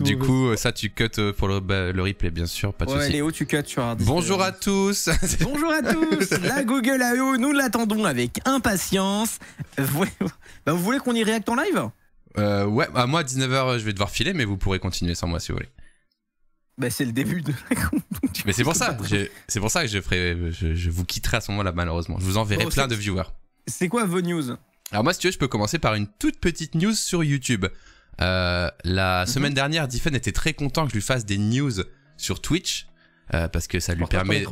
Du coup, ça, tu cut pour le replay, bien sûr, pas de Ouais, soucis. Léo, tu cut sur Hard Disk. Bonjour à tous. Bonjour à tous. La Google I.O., nous l'attendons avec impatience. Vous voulez qu'on y réacte en live? Ouais, bah, moi, à 19h, je vais devoir filer, mais vous pourrez continuer sans moi si vous voulez. Bah, c'est le début de la Mais c'est pour ça, c'est pour ça que je vous quitterai à ce moment-là, malheureusement. Je vous enverrai plein de viewers. C'est quoi vos news? Alors moi, si tu veux, je peux commencer par une toute petite news sur YouTube. La semaine dernière, Diffen était très content que je lui fasse des news sur Twitch parce que ça lui permet.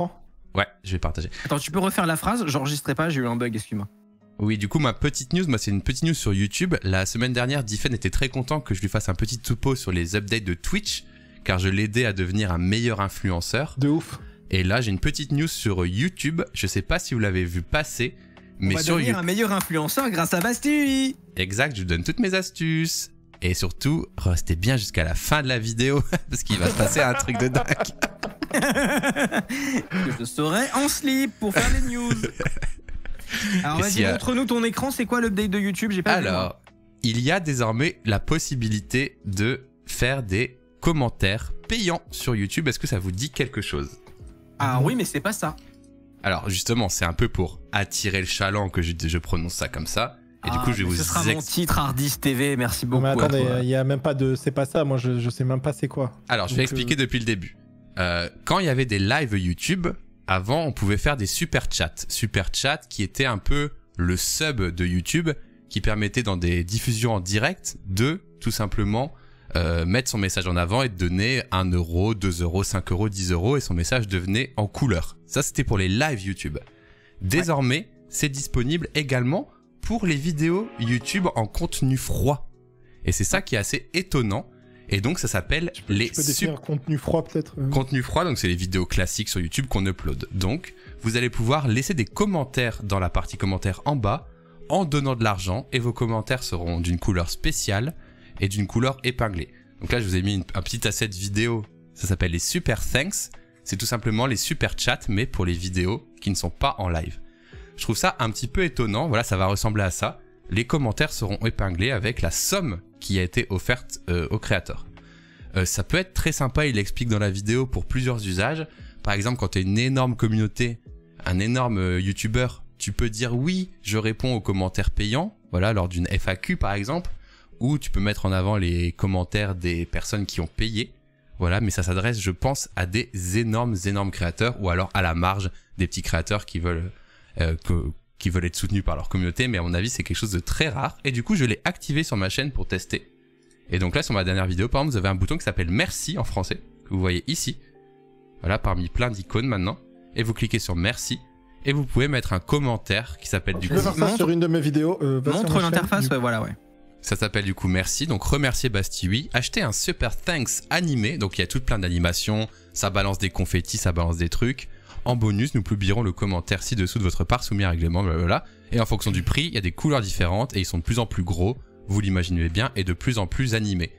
Ouais, je vais partager. Attends, tu peux refaire la phrase? J'enregistrais pas, j'ai eu un bug, excuse-moi. Oui, du coup, ma petite news, moi, c'est une petite news sur YouTube. La semaine dernière, Diffen était très content que je lui fasse un petit topo sur les updates de Twitch, car je l'aidais à devenir un meilleur influenceur. De ouf. Et là, j'ai une petite news sur YouTube. Je sais pas si vous l'avez vu passer, mais on va sur devenir YouTube. un meilleur influenceur grâce à Bastille. Exact, je vous donne toutes mes astuces. Et surtout, restez bien jusqu'à la fin de la vidéo, parce qu'il va se passer un truc de dingue. Que je serai en slip pour faire les news. Alors vas-y, montre-nous ton écran, c'est quoi l'update de YouTube? J'ai pas vu. Alors, il y a désormais la possibilité de faire des commentaires payants sur YouTube. Est-ce que ça vous dit quelque chose? Ah oui, mais c'est pas ça. Alors justement, c'est un peu pour attirer le chaland que je prononce ça comme ça. Et du coup, je vais vous ce sera mon titre Hard Disk TV, merci beaucoup. Mais attendez, il y a même pas de... C'est pas ça, moi je sais même pas c'est quoi. Alors, je vais expliquer depuis le début. Quand il y avait des lives YouTube, avant, on pouvait faire des super chats. Super chats qui était un peu le sub de YouTube, qui permettait dans des diffusions en direct de tout simplement mettre son message en avant et de donner 1 euro, 2 euros, 5 euros, 10 euros et son message devenait en couleur. Ça, c'était pour les lives YouTube. Désormais, c'est disponible également pour les vidéos YouTube en contenu froid. Et c'est ça qui est assez étonnant. Et donc, ça s'appelle les... Tu peux définir contenu froid peut-être Contenu froid, donc c'est les vidéos classiques sur YouTube qu'on upload. Donc, vous allez pouvoir laisser des commentaires dans la partie commentaires en bas en donnant de l'argent et vos commentaires seront d'une couleur spéciale et d'une couleur épinglée. Donc là, je vous ai mis un petit asset vidéo. Ça s'appelle les Super Thanks. C'est tout simplement les super chats, mais pour les vidéos qui ne sont pas en live. Je trouve ça un petit peu étonnant. Voilà, ça va ressembler à ça. Les commentaires seront épinglés avec la somme qui a été offerte au créateur. Ça peut être très sympa, il l'explique dans la vidéo, pour plusieurs usages. Par exemple, quand tu as une énorme communauté, un énorme YouTuber, tu peux dire oui, je réponds aux commentaires payants, voilà, lors d'une FAQ par exemple, ou tu peux mettre en avant les commentaires des personnes qui ont payé. Voilà, mais ça s'adresse, je pense, à des énormes créateurs, ou alors à la marge des petits créateurs qui veulent être soutenus par leur communauté, mais à mon avis, c'est quelque chose de très rare. Et du coup, je l'ai activé sur ma chaîne pour tester. Et donc là, sur ma dernière vidéo, par exemple, vous avez un bouton qui s'appelle Merci en français, que vous voyez ici. Voilà, parmi plein d'icônes maintenant. Et vous cliquez sur Merci. Et vous pouvez mettre un commentaire qui s'appelle du coup... Je peux faire ça sur une de mes vidéos. Montre l'interface, ouais, voilà, ouais. Ça s'appelle du coup Merci, donc remercier Bastille. Achetez un Super Thanks animé, donc il y a tout plein d'animations, ça balance des confettis, ça balance des trucs. En bonus, nous publierons le commentaire ci-dessous de votre part soumis à règlement, blablabla. Et en fonction du prix, il y a des couleurs différentes et ils sont de plus en plus gros, vous l'imaginez bien, et de plus en plus animés.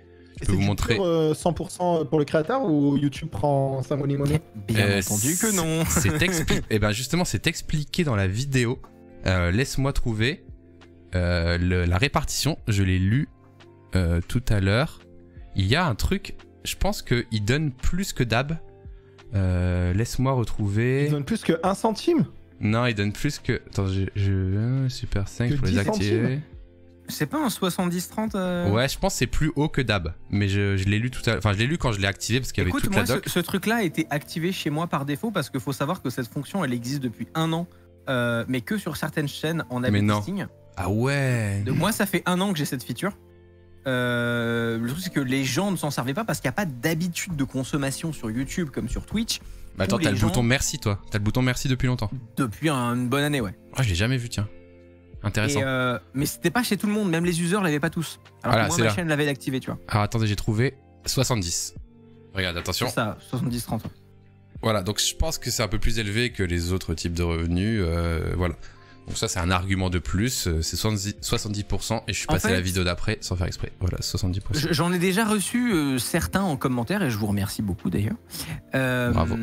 Je peux vous montrer... 100% pour le créateur ou YouTube prend sa money? Bien entendu que non. Et ben justement, c'est expliqué dans la vidéo. Laisse-moi trouver la répartition. Je l'ai lu tout à l'heure. Il y a un truc, je pense qu'il donne plus que Dab. Laisse-moi retrouver. Il donne plus que 1 centime? Non, il donne plus que... Attends, Super 5 pour les activer. C'est pas un 70-30 Ouais, je pense que c'est plus haut que Dab. Mais je l'ai lu tout à l'heure. Enfin, je l'ai lu quand je l'ai activé parce qu'il y avait toute la doc. Ce truc-là a été activé chez moi par défaut parce qu'il faut savoir que cette fonction, elle existe depuis 1 an. Mais que sur certaines chaînes en A/B testing. Ah ouais. Donc moi, ça fait 1 an que j'ai cette feature. le truc c'est que les gens ne s'en servaient pas parce qu'il n'y a pas d'habitude de consommation sur YouTube comme sur Twitch. Bah attends, t'as le bouton merci toi. T'as le bouton merci depuis longtemps. Depuis une bonne année, ouais. Ah, je l'ai jamais vu, tiens. Intéressant. Mais c'était pas chez tout le monde, même les users l'avaient pas tous. Alors Voilà, que c'est moi, ma là. chaîne l'avait activé, tu vois. Alors attendez, j'ai trouvé 70. Regarde, attention. C'est ça, 70-30. Voilà, donc je pense que c'est un peu plus élevé que les autres types de revenus. Voilà. Donc ça, c'est un argument de plus. C'est 70% et je suis passé à la vidéo d'après sans faire exprès. Voilà, 70%. J'en ai déjà reçu certains en commentaire et je vous remercie beaucoup d'ailleurs. Bravo.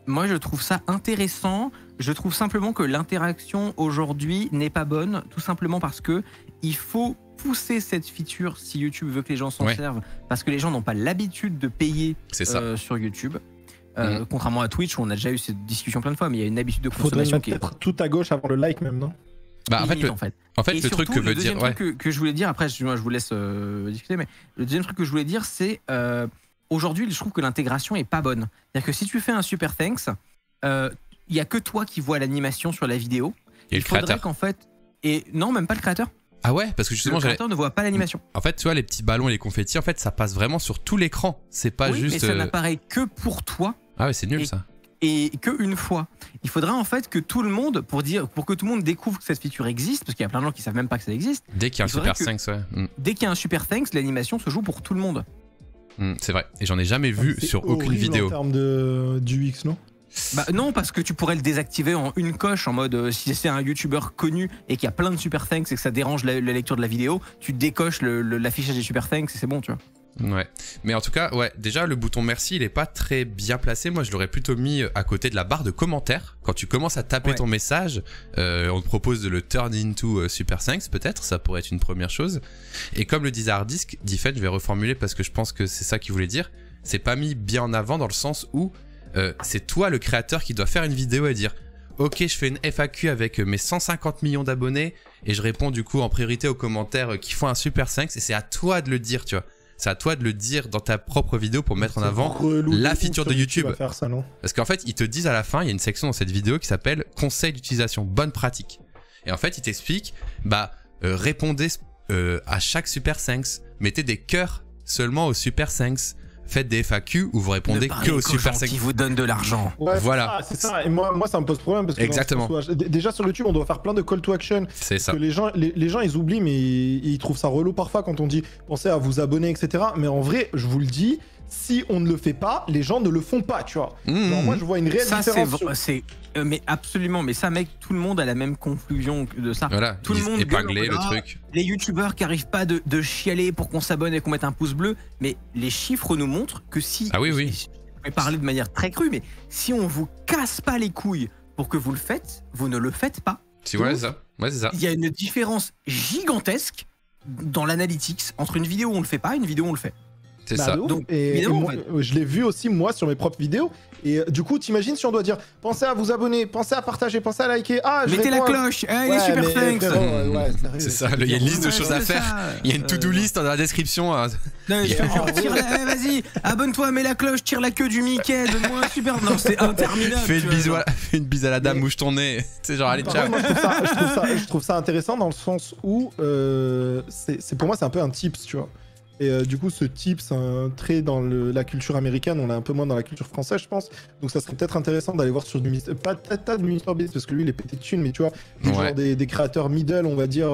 Moi, je trouve ça intéressant. Je trouve simplement que l'interaction aujourd'hui n'est pas bonne, tout simplement parce que il faut pousser cette feature si YouTube veut que les gens s'en servent, parce que les gens n'ont pas l'habitude de payer sur YouTube. Contrairement à Twitch où on a déjà eu cette discussion plein de fois, mais il y a une habitude de consommation qui est tout à gauche avant le like même, non? Bah en fait, et le truc que veut dire, que je voulais dire, après je vous laisse discuter, mais le deuxième truc que je voulais dire, c'est aujourd'hui, je trouve que l'intégration est pas bonne. C'est-à-dire que si tu fais un super thanks, il y a que toi qui vois l'animation sur la vidéo. Et le créateur. Qu'en fait, et non, même pas le créateur. Ah ouais, parce que justement, le créateur ne voit pas l'animation. En fait, tu vois, les petits ballons et les confettis, en fait, ça passe vraiment sur tout l'écran. C'est pas juste. Mais ça n'apparaît que pour toi. Ah ouais, c'est nul ça. Et qu'une fois. Il faudrait en fait que tout le monde, pour que tout le monde découvre que cette feature existe, parce qu'il y a plein de gens qui savent même pas que ça existe. Dès qu'il y a un super thanks, Dès qu'il y a un super thanks, l'animation se joue pour tout le monde. C'est vrai. Et j'en ai jamais vu sur aucune vidéo. En termes du UX, non? Bah non, parce que tu pourrais le désactiver en une coche, en mode si c'est un youtubeur connu et qu'il y a plein de super thanks et que ça dérange la lecture de la vidéo, tu décoches l'affichage des super thanks et c'est bon, tu vois. Ouais, mais en tout cas, ouais, déjà le bouton merci il est pas très bien placé. Moi je l'aurais plutôt mis à côté de la barre de commentaires. Quand tu commences à taper ton message, on te propose de le turn into super thanks peut-être, ça pourrait être une première chose. Et comme le disait Hardisk, Diffen, je vais reformuler parce que je pense que c'est ça qu'il voulait dire, c'est pas mis bien en avant dans le sens où c'est toi le créateur qui doit faire une vidéo et dire ok, je fais une FAQ avec mes 150 millions d'abonnés et je réponds du coup en priorité aux commentaires qui font un super thanks et c'est à toi de le dire, tu vois. C'est à toi de le dire dans ta propre vidéo pour mettre en avant la feature de YouTube. Faire ça, non? Parce qu'en fait, ils te disent à la fin, il y a une section dans cette vidéo qui s'appelle conseil d'utilisation, bonne pratique. Et en fait, ils t'expliquent, répondez à chaque super thanks, mettez des cœurs seulement aux super thanks. Faites des FAQ où vous répondez que aux super thanks. Qui vous donnent de l'argent. Ouais, voilà. C'est ça. Et moi, ça me pose problème parce que exactement. Déjà sur YouTube, on doit faire plein de call to action. C'est ça. Que les gens, ils oublient, mais ils trouvent ça relou parfois quand on dit pensez à vous abonner, etc. Mais en vrai, je vous le dis, si on ne le fait pas, les gens ne le font pas, tu vois. Genre, moi, je vois une réelle différence. Mais absolument, mais ça, mec, tout le monde a la même conclusion de ça. Voilà, tout le monde épingler le truc. Les youtubeurs qui arrivent pas de chialer pour qu'on s'abonne et qu'on mette un pouce bleu, mais les chiffres nous montrent que si. Ah oui. Je vais parler de manière très crue, mais si on vous casse pas les couilles pour que vous le faites, vous ne le faites pas. C'est ça. Ouais, c'est ça. Il y a une différence gigantesque dans l'analytics entre une vidéo où on le fait pas et une vidéo où on le fait. C'est ça. Donc, et moi, je l'ai vu aussi moi sur mes propres vidéos. Et du coup, t'imagines si on doit dire pensez à vous abonner, pensez à partager, pensez à liker. Mettez la cloche, il est super thanks. C'est ça, il y a une liste de choses à faire. Il y a une to-do list dans la description. Vas-y, abonne-toi, mets la cloche, tire la queue du Mickey, donne-moi un super. Non, c'est interminable. Fais une bise à la dame, mouche ton nez. C'est genre, allez, ciao. Moi, je trouve ça intéressant dans le sens où pour moi, c'est un peu un tips, tu vois. Et du coup, ce type, c'est un trait dans la culture américaine. On est un peu moins dans la culture française, je pense. Donc, ça serait peut-être intéressant d'aller voir sur du pas de MrBeast, parce que lui, il est pété de thunes, mais tu vois, genre des créateurs middle, on va dire,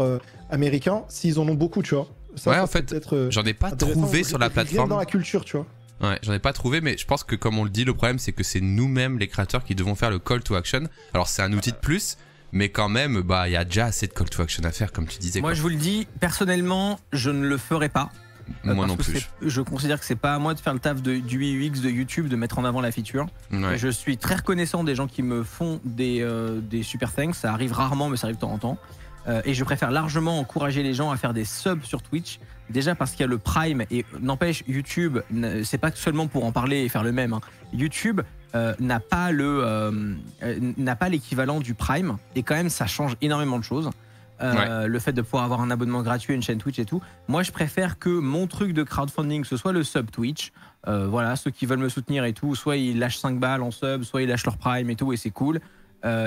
américains, s'ils en ont beaucoup, tu vois. Ça, en fait, j'en ai pas trouvé sur la plateforme. Dans la culture, tu vois. Ouais, j'en ai pas trouvé, mais je pense que, comme on le dit, le problème, c'est que c'est nous-mêmes, les créateurs, qui devons faire le call to action. Alors, c'est un outil de plus. Mais quand même, il y a déjà assez de call to action à faire, comme tu disais. Moi, je vous le dis, personnellement, je ne le ferai pas. Moi non plus. Je considère que c'est pas à moi de faire le taf du UX de YouTube, de mettre en avant la feature. Ouais. Je suis très reconnaissant des gens qui me font des super thanks. Ça arrive rarement, mais ça arrive de temps en temps. Et je préfère largement encourager les gens à faire des subs sur Twitch. Déjà parce qu'il y a le Prime. Et n'empêche, YouTube, c'est pas seulement pour en parler et faire le même. YouTube n'a pas l'équivalent du Prime. Et quand même, ça change énormément de choses. Le fait de pouvoir avoir un abonnement gratuit, une chaîne Twitch et tout. Moi, je préfère que mon truc de crowdfunding, ce soit le sub Twitch. Voilà, ceux qui veulent me soutenir et tout, soit ils lâchent 5 balles en sub, soit ils lâchent leur Prime et tout, et c'est cool.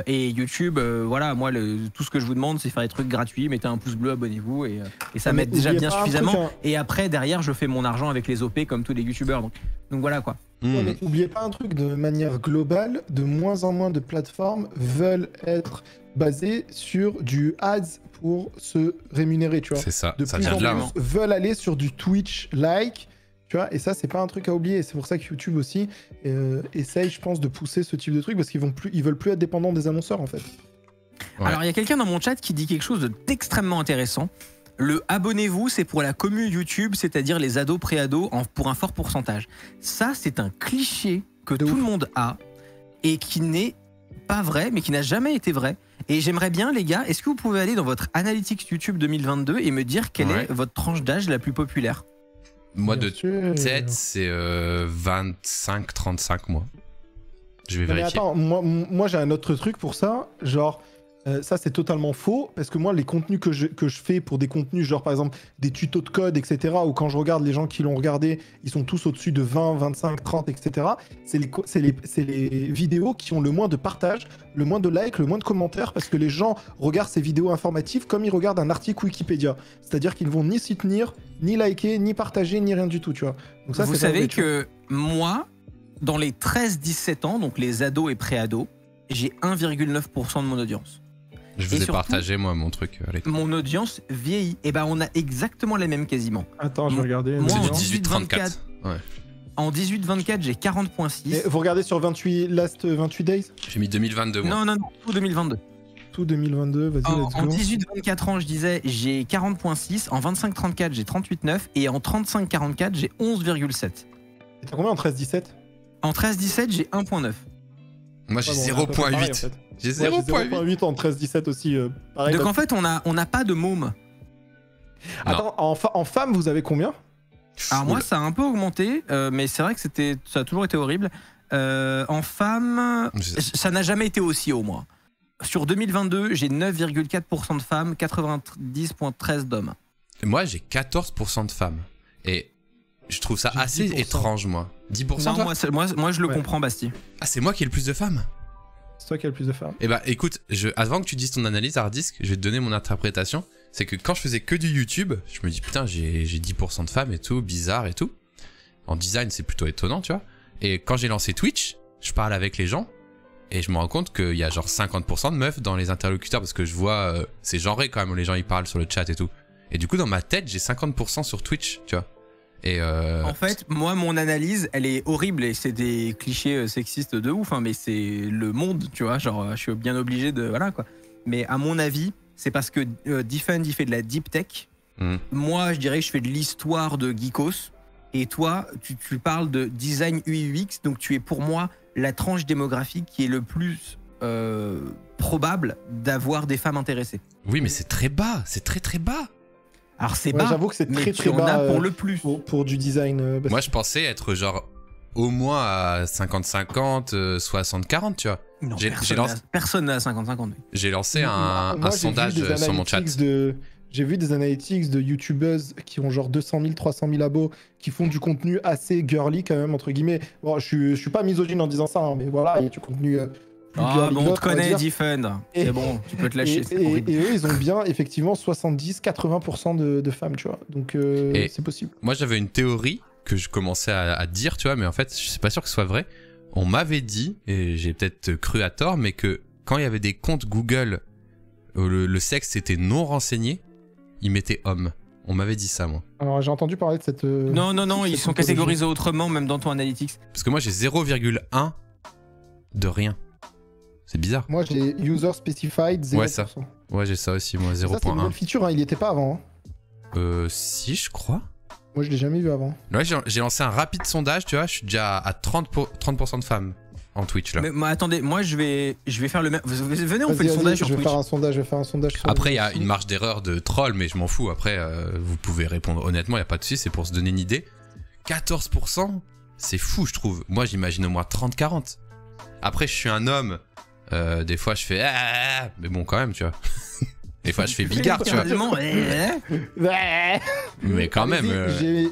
Et YouTube, voilà, moi, tout ce que je vous demande, c'est faire des trucs gratuits. Mettez un pouce bleu, abonnez-vous, et ça m'aide déjà bien suffisamment. Et après, derrière, je fais mon argent avec les OP comme tous les YouTubeurs. Donc voilà quoi. Ouais, mais n'oubliez pas un truc de manière globale, de moins en moins de plateformes veulent être basées sur du ads pour se rémunérer, tu vois. C'est ça, De ça plus vient en de là. plus Hein. veulent aller sur du Twitch-like, tu vois, et ça, c'est pas un truc à oublier. C'est pour ça que YouTube aussi essaye, je pense, de pousser ce type de truc parce qu'ils veulent plus être dépendants des annonceurs, en fait. Ouais. Alors, il y a quelqu'un dans mon chat qui dit quelque chose d'extrêmement intéressant. Le abonnez-vous, c'est pour la commu YouTube, c'est-à-dire les ados, pré-ados, pour un fort pourcentage. Ça, c'est un cliché que tout le monde a et qui n'est pas vrai, mais qui n'a jamais été vrai. Et j'aimerais bien, les gars, est-ce que vous pouvez aller dans votre Analytics YouTube 2022 et me dire quelle est votre tranche d'âge la plus populaire? Moi, Bien de sûr. tête, c'est 25-35 mois. Je vais Non, mais vérifier. attends, moi j'ai un autre truc pour ça, genre ça c'est totalement faux parce que moi les contenus que je fais pour des contenus genre par exemple des tutos de code etc ou quand je regarde les gens qui l'ont regardé ils sont tous au-dessus de 20, 25, 30 etc. C'est les vidéos qui ont le moins de partage, le moins de likes, le moins de commentaires parce que les gens regardent ces vidéos informatives comme ils regardent un article Wikipédia, c'est-à-dire qu'ils ne vont ni s'y tenir, ni liker, ni partager, ni rien du tout tu vois. Donc ça, vous c'est savez pas vrai, tu vois. que moi, dans les 13-17 ans, donc les ados et pré-ados, j'ai 1,9% de mon audience. Je vous Et ai surtout, partagé, moi, mon truc. Allez. Mon audience vieillit. Et ben on a exactement les mêmes quasiment. Attends, je vais regarder. Moi, C'est en du 18-34. Ouais. En 18-24, j'ai 40.6. Et vous regardez sur 28 days J'ai mis 2022, moi. Non, tout 2022. Tout 2022, vas-y, En let's go. 18-24 ans, je disais, j'ai 40.6. En 25-34, j'ai 38.9. Et en 35-44, j'ai 11,7. Et t'as combien en 13-17? En 13-17, j'ai 1.9. Moi, j'ai Ah bon, on est un peu pareil, en 0.8. fait. J'ai Ouais, 0.8. 0.8 en 13-17 aussi. Pareil. Donc en fait, on n'a pas de môme. Attends, en femme, vous avez combien? Alors moi, Oula. ça a un peu augmenté, mais c'est vrai que ça a toujours été horrible. En femme, ça n'a jamais été aussi haut, moi. Sur 2022, j'ai 9,4% de femmes, 90,13 d'hommes. Moi, j'ai 14% de femmes. Et je trouve ça J'ai assez 10%. étrange, moi. 10% Non, toi moi, je le Ouais. comprends, Basti. Ah, c'est moi qui ai le plus de femmes. C'est toi qui as le plus de femmes. Eh bah, écoute, avant que tu dises ton analyse, Hardisk, je vais te donner mon interprétation. C'est que quand je faisais que du YouTube, je me dis, putain, j'ai 10% de femmes et tout, bizarre et tout. En design, c'est plutôt étonnant, tu vois. Et quand j'ai lancé Twitch, je parle avec les gens. Et je me rends compte qu'il y a genre 50% de meufs dans les interlocuteurs parce que je vois, c'est genré quand même, les gens ils parlent sur le chat et tout. Et du coup, dans ma tête, j'ai 50% sur Twitch, tu vois. Et En fait, moi, mon analyse, elle est horrible et c'est des clichés sexistes de ouf, hein, mais c'est le monde, tu vois. Genre, je suis bien obligé de. Voilà, quoi. Mais à mon avis, c'est parce que Defend, il fait de la deep tech. Moi, je dirais que je fais de l'histoire de Geekos. Et toi, tu parles de design UI UX. Donc, tu es pour moi la tranche démographique qui est le plus probable d'avoir des femmes intéressées. oui, mais c'est très bas, c'est très très bas. Alors, c'est Ouais, bas, j'avoue que c'est mais très, tu très en bas, as pour le plus. Pour du design. Moi, je pensais être genre au moins à 50-50, 60-40, tu vois. Non, J'ai lancé- personne n'a 50-50. J'ai lancé Moi, un j'ai vu sondage des sur mon chat. analytics J'ai vu des analytics de youtubeuses qui ont genre 200 000, 300 000 abos, qui font du contenu assez girly quand même, entre guillemets. Bon, je suis pas misogyne en disant ça, hein, mais voilà, il y a du contenu plus Ah girly bon, on d'autres, te on va connaît, dire. Defend. Et- C'est bon, tu peux te lâcher. c'est Et horrible. eux, ils ont bien effectivement 70-80% de femmes, tu vois. Donc Et- c'est possible. Moi, j'avais une théorie que je commençais à dire, tu vois, mais en fait, je suis pas sûr que ce soit vrai. On m'avait dit, et j'ai peut-être cru à tort, mais que quand il y avait des comptes Google, où le sexe était non renseigné, ils mettaient homme. On m'avait dit ça, moi. Alors j'ai entendu parler de cette. Non, ils cette sont ontologie. catégorisés autrement, même dans ton analytics. Parce que moi, j'ai 0,1 de rien. C'est bizarre. Moi j'ai user specified 0%. Ouais, ça. Ouais, j'ai ça aussi, moi, Ça, c'est une 0.1. nouvelle feature, hein, il y était pas avant. Hein. Si, je crois. Moi je l'ai jamais vu avant. Ouais, j'ai lancé un rapide sondage, tu vois, je suis déjà à 30% de femmes en Twitch, là. Mais attendez, moi je vais faire le même. Venez, on Vas-y, fait le vas-y, sondage sur je vais Twitch. faire un sondage. Sur Après, il y a le- une marge d'erreur de troll, mais je m'en fous. Après, vous pouvez répondre honnêtement, il n'y a pas de souci, c'est pour se donner une idée. 14%, c'est fou, je trouve. Moi, j'imagine au moins 30-40. Après, je suis un homme. Des fois, je fais... Ah, mais bon, quand même, tu vois. Des fois, je fais bigard, tu vois. Littéralement, Ouais. Mais quand même, Vas-y,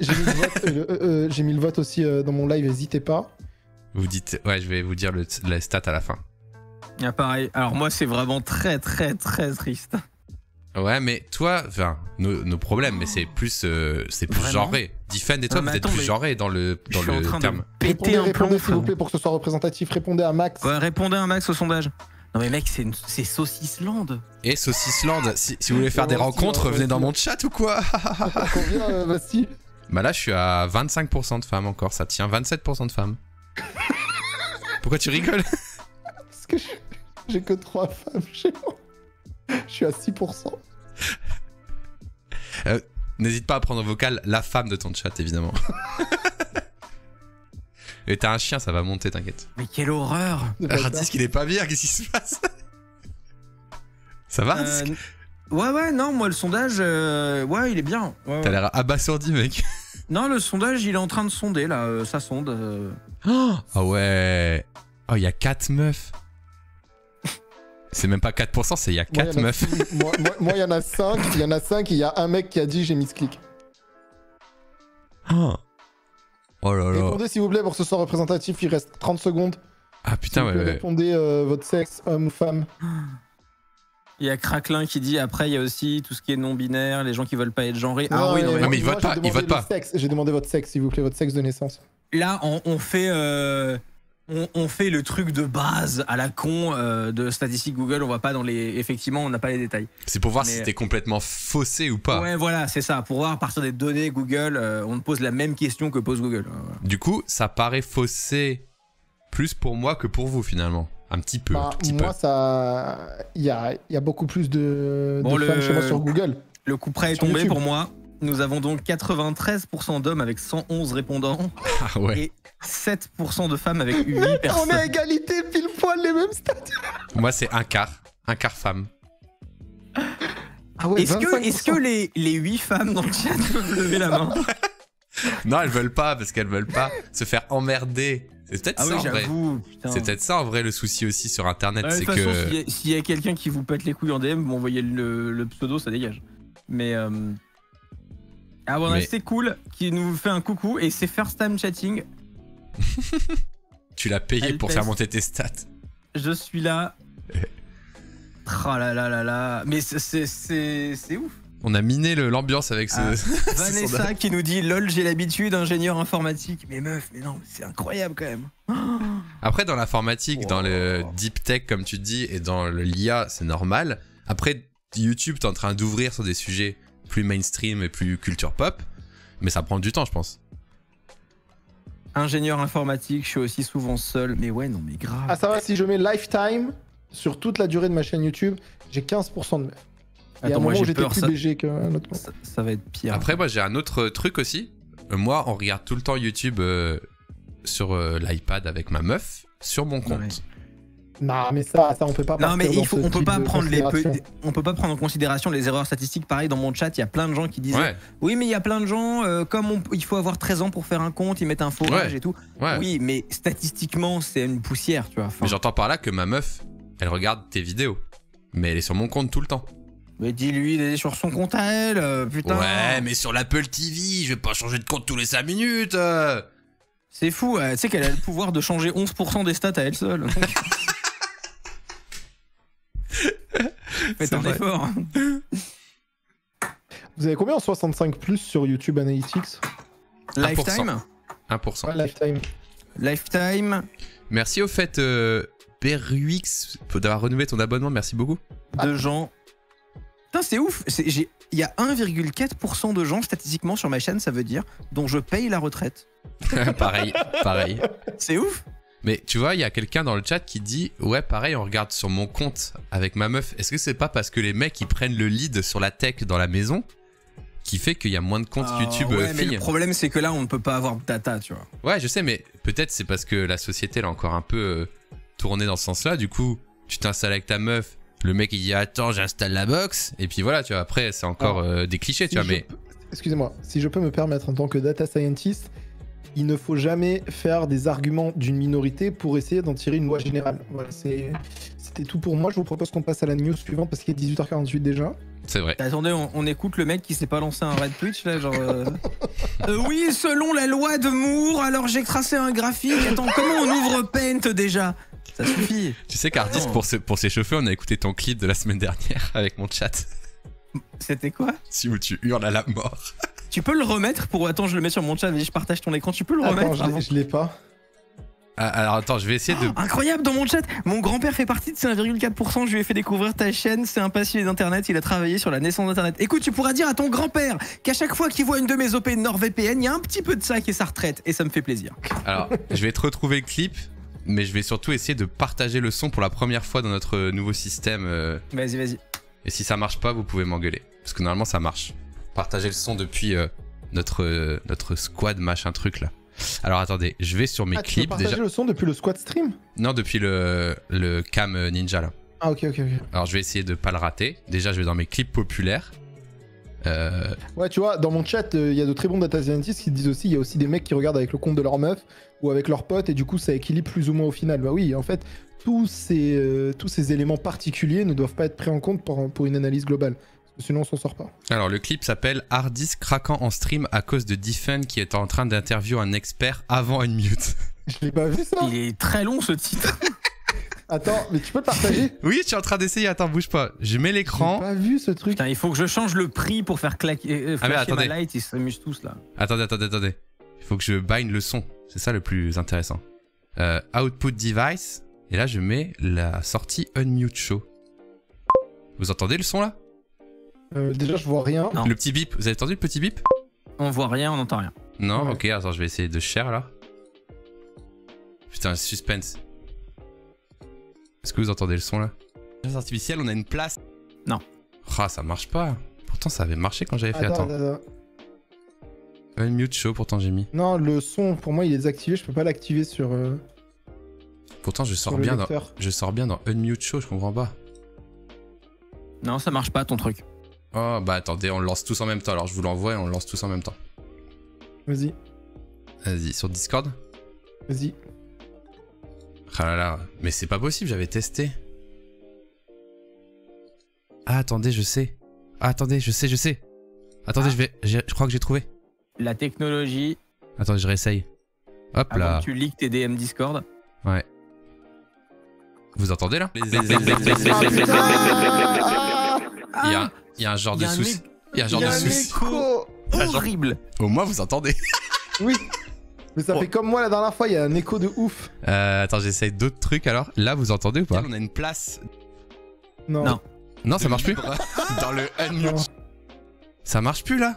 j'ai mis le vote aussi dans mon live, n'hésitez pas. vous dites... Ouais, je vais vous dire la stat à la fin. Ah, pareil. Alors moi, c'est vraiment très très très triste. Ouais, mais toi, enfin, nos problèmes, mais c'est plus Vraiment genré. Defend et toi, Non, mais vous êtes attends, plus mais genré dans le Je suis en train terme. de péter un plomb. Répondez s'il vous plaît pour que ce soit représentatif. Répondez à Max. Ouais, répondez un max au sondage. Non mais mec, c'est Saucisland. Et Saucisland, si vous voulez faire des rencontres, venez dans mon chat ou quoi? Combien, Basti? Bah là, je suis à 25% de femmes encore, ça tient 27% de femmes. Pourquoi tu rigoles? Parce que j'ai que 3 femmes chez moi. Je suis à 6%. N'hésite pas à prendre en vocal la femme de ton chat, évidemment. Et t'as un chien, ça va monter, t'inquiète. Mais quelle horreur. Hardisk, il est pas bien, qu'est-ce qui se passe? Ça va, Hardisk? Ouais, non, moi le sondage, ouais, il est bien. Ouais, T'as l'air abasourdi, mec. Non, le sondage, il est en train de sonder, là, ça sonde. Ah ouais. Oh, il y a 4 meufs. C'est même pas 4%, c'est il y a 4 meufs. Moi, il y en a 5. Il y en a 5 et il y a un mec qui a dit j'ai mis ce clic. Oh là là. Répondez s'il vous plaît pour que ce soit représentatif. Il reste 30 secondes. Ah putain, S'il vous plaît, ouais. Répondez votre sexe, homme ou femme. Il y a Craquelin qui dit après, il y a aussi tout ce qui est non-binaire, les gens qui veulent pas être genrés. Non, oui, non, mais mais il moi, vote pas, j'ai il vote demandé pas. le sexe. J'ai demandé votre sexe, s'il vous plaît, votre sexe de naissance. là, on fait. On fait le truc de base à la con de statistiques Google, on va pas dans les... Effectivement, on n'a pas les détails. C'est pour voir Mais- si c'était complètement faussé ou pas. Ouais, voilà, c'est ça. Pour voir à partir des données Google, on pose la même question que pose Google. Du coup, ça paraît faussé plus pour moi que pour vous, finalement. Un petit peu, un tout petit moi, peu. ça. Il y a beaucoup plus de Bon, femmes chez moi sur Google. Le coup près est Sur tombé YouTube. pour moi. Nous avons donc 93% d'hommes avec 111 répondants Ah ouais. et 7% de femmes avec 8 On est à personnes. égalité, pile poil, les mêmes stats. Moi, c'est un quart femme. Ah ouais, Est-ce que les 8 femmes dans le chat peuvent lever la main? Non, elles veulent pas, parce qu'elles veulent pas se faire emmerder. C'est peut-être Ah ça, oui, en vrai. j'avoue. Putain. C'est peut-être ça, en vrai, le souci aussi sur Internet. De C'est toute façon, que... s'il y a quelqu'un qui vous pète les couilles en DM, vous m'envoyez le pseudo, ça dégage. Mais ah bon, Mais- c'est cool qui nous fait un coucou et c'est first time chatting. Tu l'as payé Elle pour pèse. faire monter tes stats. Je suis là. Tra la la la la. Mais c'est ouf. On a miné l'ambiance avec ce... Ah. ce Vanessa sondage. qui nous dit lol, j'ai l'habitude, ingénieur informatique. Mais meuf, mais non, c'est incroyable quand même. Après, dans l'informatique, dans le deep tech, comme tu dis, et dans l'IA, c'est normal. Après, YouTube, t'es en train d'ouvrir sur des sujets plus mainstream et plus culture pop. Mais ça prend du temps, je pense. Ingénieur informatique, je suis aussi souvent seul. Mais ouais, non, mais grave. Ah, ça va, si je mets lifetime sur toute la durée de ma chaîne YouTube, j'ai 15% de meufs. Il y a Attends, un moi moment où j'ai j'étais peur. plus Ça, léger qu'un autre moment. ça va être pire. Après, moi, j'ai un autre truc aussi. Moi, on regarde tout le temps YouTube sur l'iPad avec ma meuf, sur mon compte. Ouais. Non, mais ça, on peut pas. Non mais partir dans ce on peut type pas de prendre considération. on peut pas prendre en considération les erreurs statistiques. Pareil dans mon chat, il y a plein de gens qui disaient Ouais, oui mais il y a plein de gens comme il faut avoir 13 ans pour faire un compte, ils mettent un faux âge et tout. ouais. Oui mais statistiquement c'est une poussière, tu vois. Enfin, Mais j'entends par là que ma meuf, elle regarde tes vidéos. Mais elle est sur mon compte tout le temps. mais dis-lui il est sur son compte à elle, putain. Ouais, mais sur l'Apple TV, je vais pas changer de compte tous les 5 minutes. C'est fou, tu sais qu'elle a le pouvoir de changer 11% des stats à elle seule. Faites C'est un vrai. effort. Vous avez combien en 65 plus sur YouTube Analytics? 1%. Lifetime 1%. Ouais, lifetime. Lifetime. Merci au fait, Beruix, d'avoir renouvelé ton abonnement, merci beaucoup. De gens. Putain, c'est ouf. Il y a 1,4% de gens statistiquement sur ma chaîne, ça veut dire, dont je paye la retraite. pareil. C'est ouf. Mais tu vois, il y a quelqu'un dans le chat qui dit ouais, pareil, on regarde sur mon compte avec ma meuf. Est-ce que c'est pas parce que les mecs ils prennent le lead sur la tech dans la maison qui fait qu'il y a moins de comptes YouTube ouais, mais filles? le problème, c'est que là, on ne peut pas avoir de data, tu vois. Ouais, je sais, mais peut-être c'est parce que la société elle a encore un peu tourné dans ce sens-là. Du coup, tu t'installes avec ta meuf. Le mec il dit attends, j'installe la box. Et puis voilà, tu vois, après c'est encore des clichés, tu vois, mais. Excusez-moi, si je peux me permettre en tant que data scientist, il ne faut jamais faire des arguments d'une minorité pour essayer d'en tirer une loi générale. Voilà, c'était tout pour moi. Je vous propose qu'on passe à la news suivante parce qu'il est 18h48 déjà. C'est vrai. Attendez, on écoute le mec qui s'est pas lancé un raid Twitch, là, genre... oui, selon la loi de Moore, alors j'ai tracé un graphique. Attends, comment on ouvre Paint, déjà? Ça suffit. Tu sais qu'Ardis, pour s'échauffer, on a écouté ton clip de la semaine dernière avec mon chat. C'était quoi? Si où tu hurles à la mort. Tu peux le remettre pour... Attends, je le mets sur mon chat, vas-y, je partage ton écran. Tu peux le remettre? Attends, je l'ai pas. Ah, alors attends, je vais essayer de... Incroyable, dans mon chat, mon grand-père fait partie de ces 1,4%. Je lui ai fait découvrir ta chaîne. C'est un passionné d'internet. Il a travaillé sur la naissance d'internet. Écoute, tu pourras dire à ton grand-père qu'à chaque fois qu'il voit une de mes OP NordVPN, il y a un petit peu de ça qui est sa retraite. Et ça me fait plaisir. Alors, je vais te retrouver le clip, mais je vais surtout essayer de partager le son pour la première fois dans notre nouveau système. Vas-y. Et si ça marche pas, vous pouvez m'engueuler. Parce que normalement, ça marche. Partager le son depuis notre squad machin truc là. Alors attendez, je vais sur mes Tu peux clips partager déjà. le son depuis le squad stream? Non, depuis le cam ninja là. Ah ok. Alors je vais essayer de pas le rater. Déjà, je vais dans mes clips populaires. Ouais, tu vois, dans mon chat, il y a de très bons data scientists qui disent aussi, il y a aussi des mecs qui regardent avec le compte de leur meuf ou avec leurs potes et du coup ça équilibre plus ou moins au final. Bah oui, en fait, tous ces éléments particuliers ne doivent pas être pris en compte pour une analyse globale. Parce que sinon on s'en sort pas. Alors le clip s'appelle Hardis craquant en stream à cause de Diffen qui est en train d'interviewer un expert avant Unmute. Je l'ai pas vu ça. Il est très long ce titre. Attends, mais tu peux le partager? Oui, je suis en train d'essayer, attends, bouge pas. Je mets J'ai l'écran. pas vu ce truc. Putain, il faut que je change le prix pour faire claquer Ah mais flasher attendez. ma light. Ils s'amusent tous là. Attendez. Il faut que je bind le son. C'est ça le plus intéressant. Output device. Et là, je mets la sortie Unmute Show. Vous entendez le son là? Déjà, je vois rien. Non. Le petit bip. Vous avez entendu le petit bip? On voit rien, on n'entend rien. Non? Ouais. Ok, attends, je vais essayer de share là. Putain, suspense. Est-ce que vous entendez le son là? L'intelligence artificielle, on a une place. Non. Ah, ça marche pas. Pourtant, ça avait marché quand j'avais fait. Attends. Attends. Unmute Show, pourtant j'ai mis. Non, le son, pour moi, il est désactivé. Je peux pas l'activer sur, Pourtant, je sur sors le bien dans. lecteur. Je sors bien dans Unmute Show, je comprends pas. Non, ça marche pas ton truc. Oh, bah attendez, on le lance tous en même temps. Alors je vous l'envoie et on le lance tous en même temps. Vas-y, Vas-y, sur Discord. vas-y. Ah là là, mais c'est pas possible, j'avais testé. Ah, attendez, je sais. Ah, attendez, je sais. Attendez, je crois que j'ai trouvé. La technologie. Attendez, je réessaye. Hop Avant là. que tu leaks tes DM Discord. Ouais. Vous entendez là? Il y a un genre de souci. Il y a un genre de souci. Horrible. Au moins, vous entendez. Oui. Mais ça fait comme moi la dernière fois, il y a un écho de ouf. Attends, j'essaye d'autres trucs alors. Là, vous entendez ou pas? On a une place. Non. Non. Non, ça marche plus. Dans le Unmute. Ça marche plus là?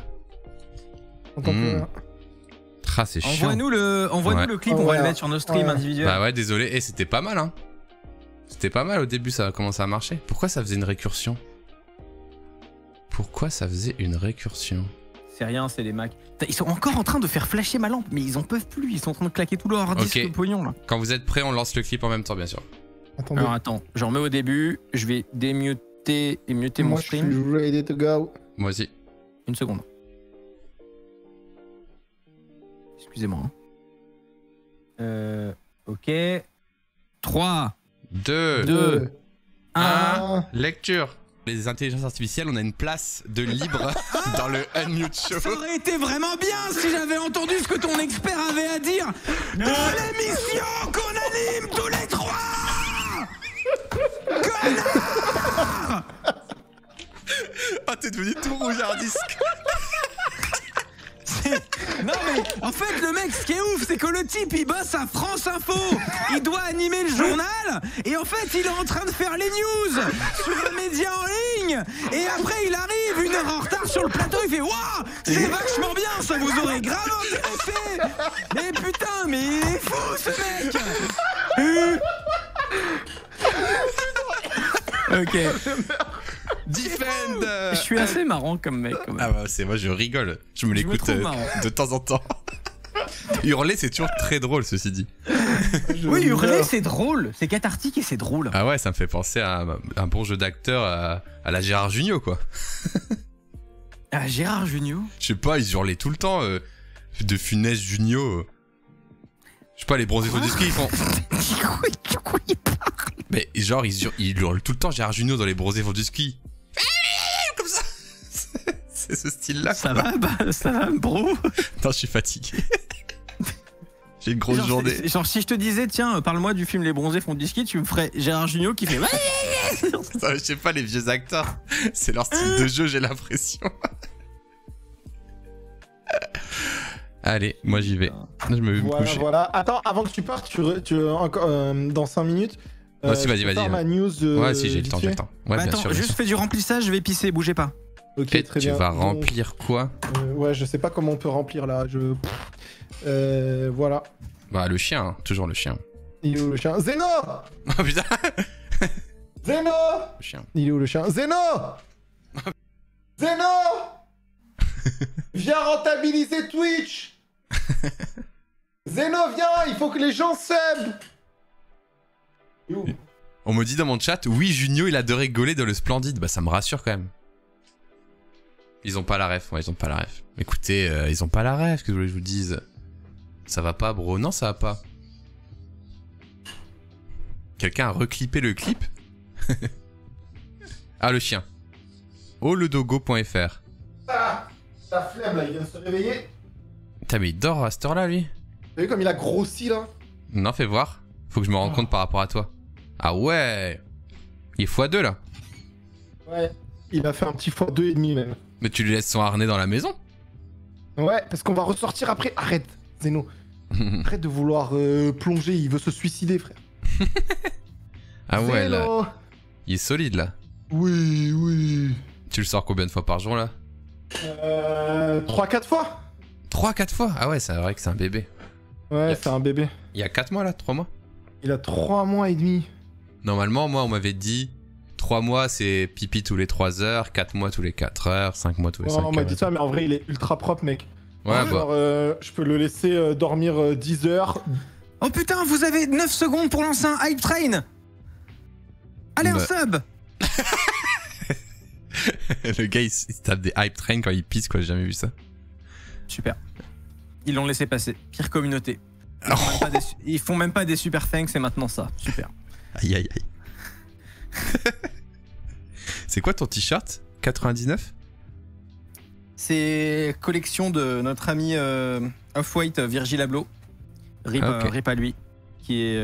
On entend plus rien. Ah, c'est chiant. Envoie-nous le clip, on va le mettre sur nos streams individuels. Bah ouais, désolé. Et c'était pas mal, hein. C'était pas mal au début, ça a commencé à marcher. Pourquoi ça faisait une récursion? C'est rien, c'est les Macs. Ils sont encore en train de faire flasher ma lampe, mais ils en peuvent plus. Ils sont en train de claquer tout leur hard disk Ok. de pognon là. Quand vous êtes prêts, on lance le clip en même temps, bien sûr. Attendez. Alors attends, j'en remets au début. Je vais démuter et muter mon Moi, je stream. suis ready to go. Moi aussi. Une seconde. Excusez-moi. Ok. 3, 2, 2, 1. Ah. lecture. Les intelligences artificielles, on a une place de libre dans le Unmute Show. Ça aurait été vraiment bien si j'avais entendu ce que ton expert avait à dire dans l'émission qu'on anime tous les 3. Connard. Ah, t'es devenu tout rouge hard disque. Non mais en fait le mec ce qui est ouf c'est que le type il bosse à France Info. Il doit animer le journal et en fait il est en train de faire les news sur un média en ligne et après il arrive 1 heure en retard sur le plateau. Il fait waouh c'est vachement bien, ça vous aurait grave intéressé. Mais putain mais il est fou ce mec. Ok. Defend. Je suis assez marrant comme mec quand même. Ah bah c'est moi je rigole. Je me l'écoute trouve marrant. de temps en temps. Hurler c'est toujours très drôle ceci dit. Oui, hurler c'est drôle, c'est cathartique et c'est drôle. Ah ouais, ça me fait penser à un bon jeu d'acteur à la Gérard Jugnot quoi. Ah, Gérard Jugnot. Je sais pas, ils hurlaient tout le temps de Funès Jugnot. Je sais pas, les bronzés font du ski, ils font. Mais genre, ils hurlent tout le temps Gérard Jugnot dans les bronzés font du ski. Comme ça. C'est ce style-là. Ça va, bah, ça va, bro. Non, je suis fatigué. J'ai une grosse journée. Genre, si je te disais, tiens, parle-moi du film Les Bronzés font du ski, tu me ferais Gérard Jugnot qui fait. Je sais pas, les vieux acteurs, c'est leur style de jeu, j'ai l'impression. Allez, moi j'y vais. Je me vais me coucher. Voilà. Attends, avant que tu partes, encore dans 5 minutes. Si, vas-y. Ma news. Ouais, si, j'ai le temps, Ouais, bah, bien attends, sûr. juste fais du remplissage, je vais pisser, bougez pas. Ok, Et très tu bien. vas remplir quoi? Ouais, je sais pas comment on peut remplir là. Voilà. Bah, le chien, hein. Toujours le chien. Il est où le chien? Zeno! Oh putain! Zeno! Le chien. Il est où le chien? Zeno! Zeno! Viens rentabiliser Twitch! Zeno, viens! Il faut que les gens sub! Il est où? On me dit dans mon chat, oui, Junio, il adorait rigoler dans le Splendide. Bah, ça me rassure quand même. Ils ont pas la ref, ouais, ils ont pas la ref. Écoutez, ils ont pas la ref, que je vous dise. Ça va pas, bro? Non, ça va pas. Quelqu'un a reclippé le clip? Ah, le chien. Oh, ledogo.fr. Ah! La flemme là, il vient de se réveiller. Putain, mais il dort à cette heure-là, lui? T'as vu comme il a grossi là? Non, fais voir. Faut que je me rende compte par rapport à toi. Ah ouais! Il est x2 là. Ouais. Il a fait un petit x2,5 même. Mais tu lui laisses son harnais dans la maison? Ouais, parce qu'on va ressortir après. Arrête, Zeno. Arrête de vouloir plonger, il veut se suicider, frère. Ah ouais, là. Zeno. Il est solide là. Oui. Tu le sors combien de fois par jour là? 3-4 fois. 3-4 fois? Ah ouais, c'est vrai que c'est un bébé. Ouais, c'est un bébé. Il y a 4 mois là? 3 mois? Il a 3 mois et demi. Normalement, moi, on m'avait dit 3 mois, c'est pipi tous les 3 heures, 4 mois tous les 4 heures, 5 mois tous les 5 heures. On m'a dit ça, mais en vrai, il est ultra propre, mec. Ouais, Genre, je peux le laisser dormir 10 heures. Oh putain, vous avez 9 secondes pour lancer un hype train. Allez, un sub. Le gars, il se tape des hype trains quand il pisse, quoi, j'ai jamais vu ça. Super. Ils l'ont laissé passer. Pire communauté. Oh. Ils font même pas des super thanks et maintenant ça. Super. Aïe aïe aïe. C'est quoi ton t-shirt? 99? C'est collection de notre ami Off-White Virgil Abloh. Rip à lui. Qui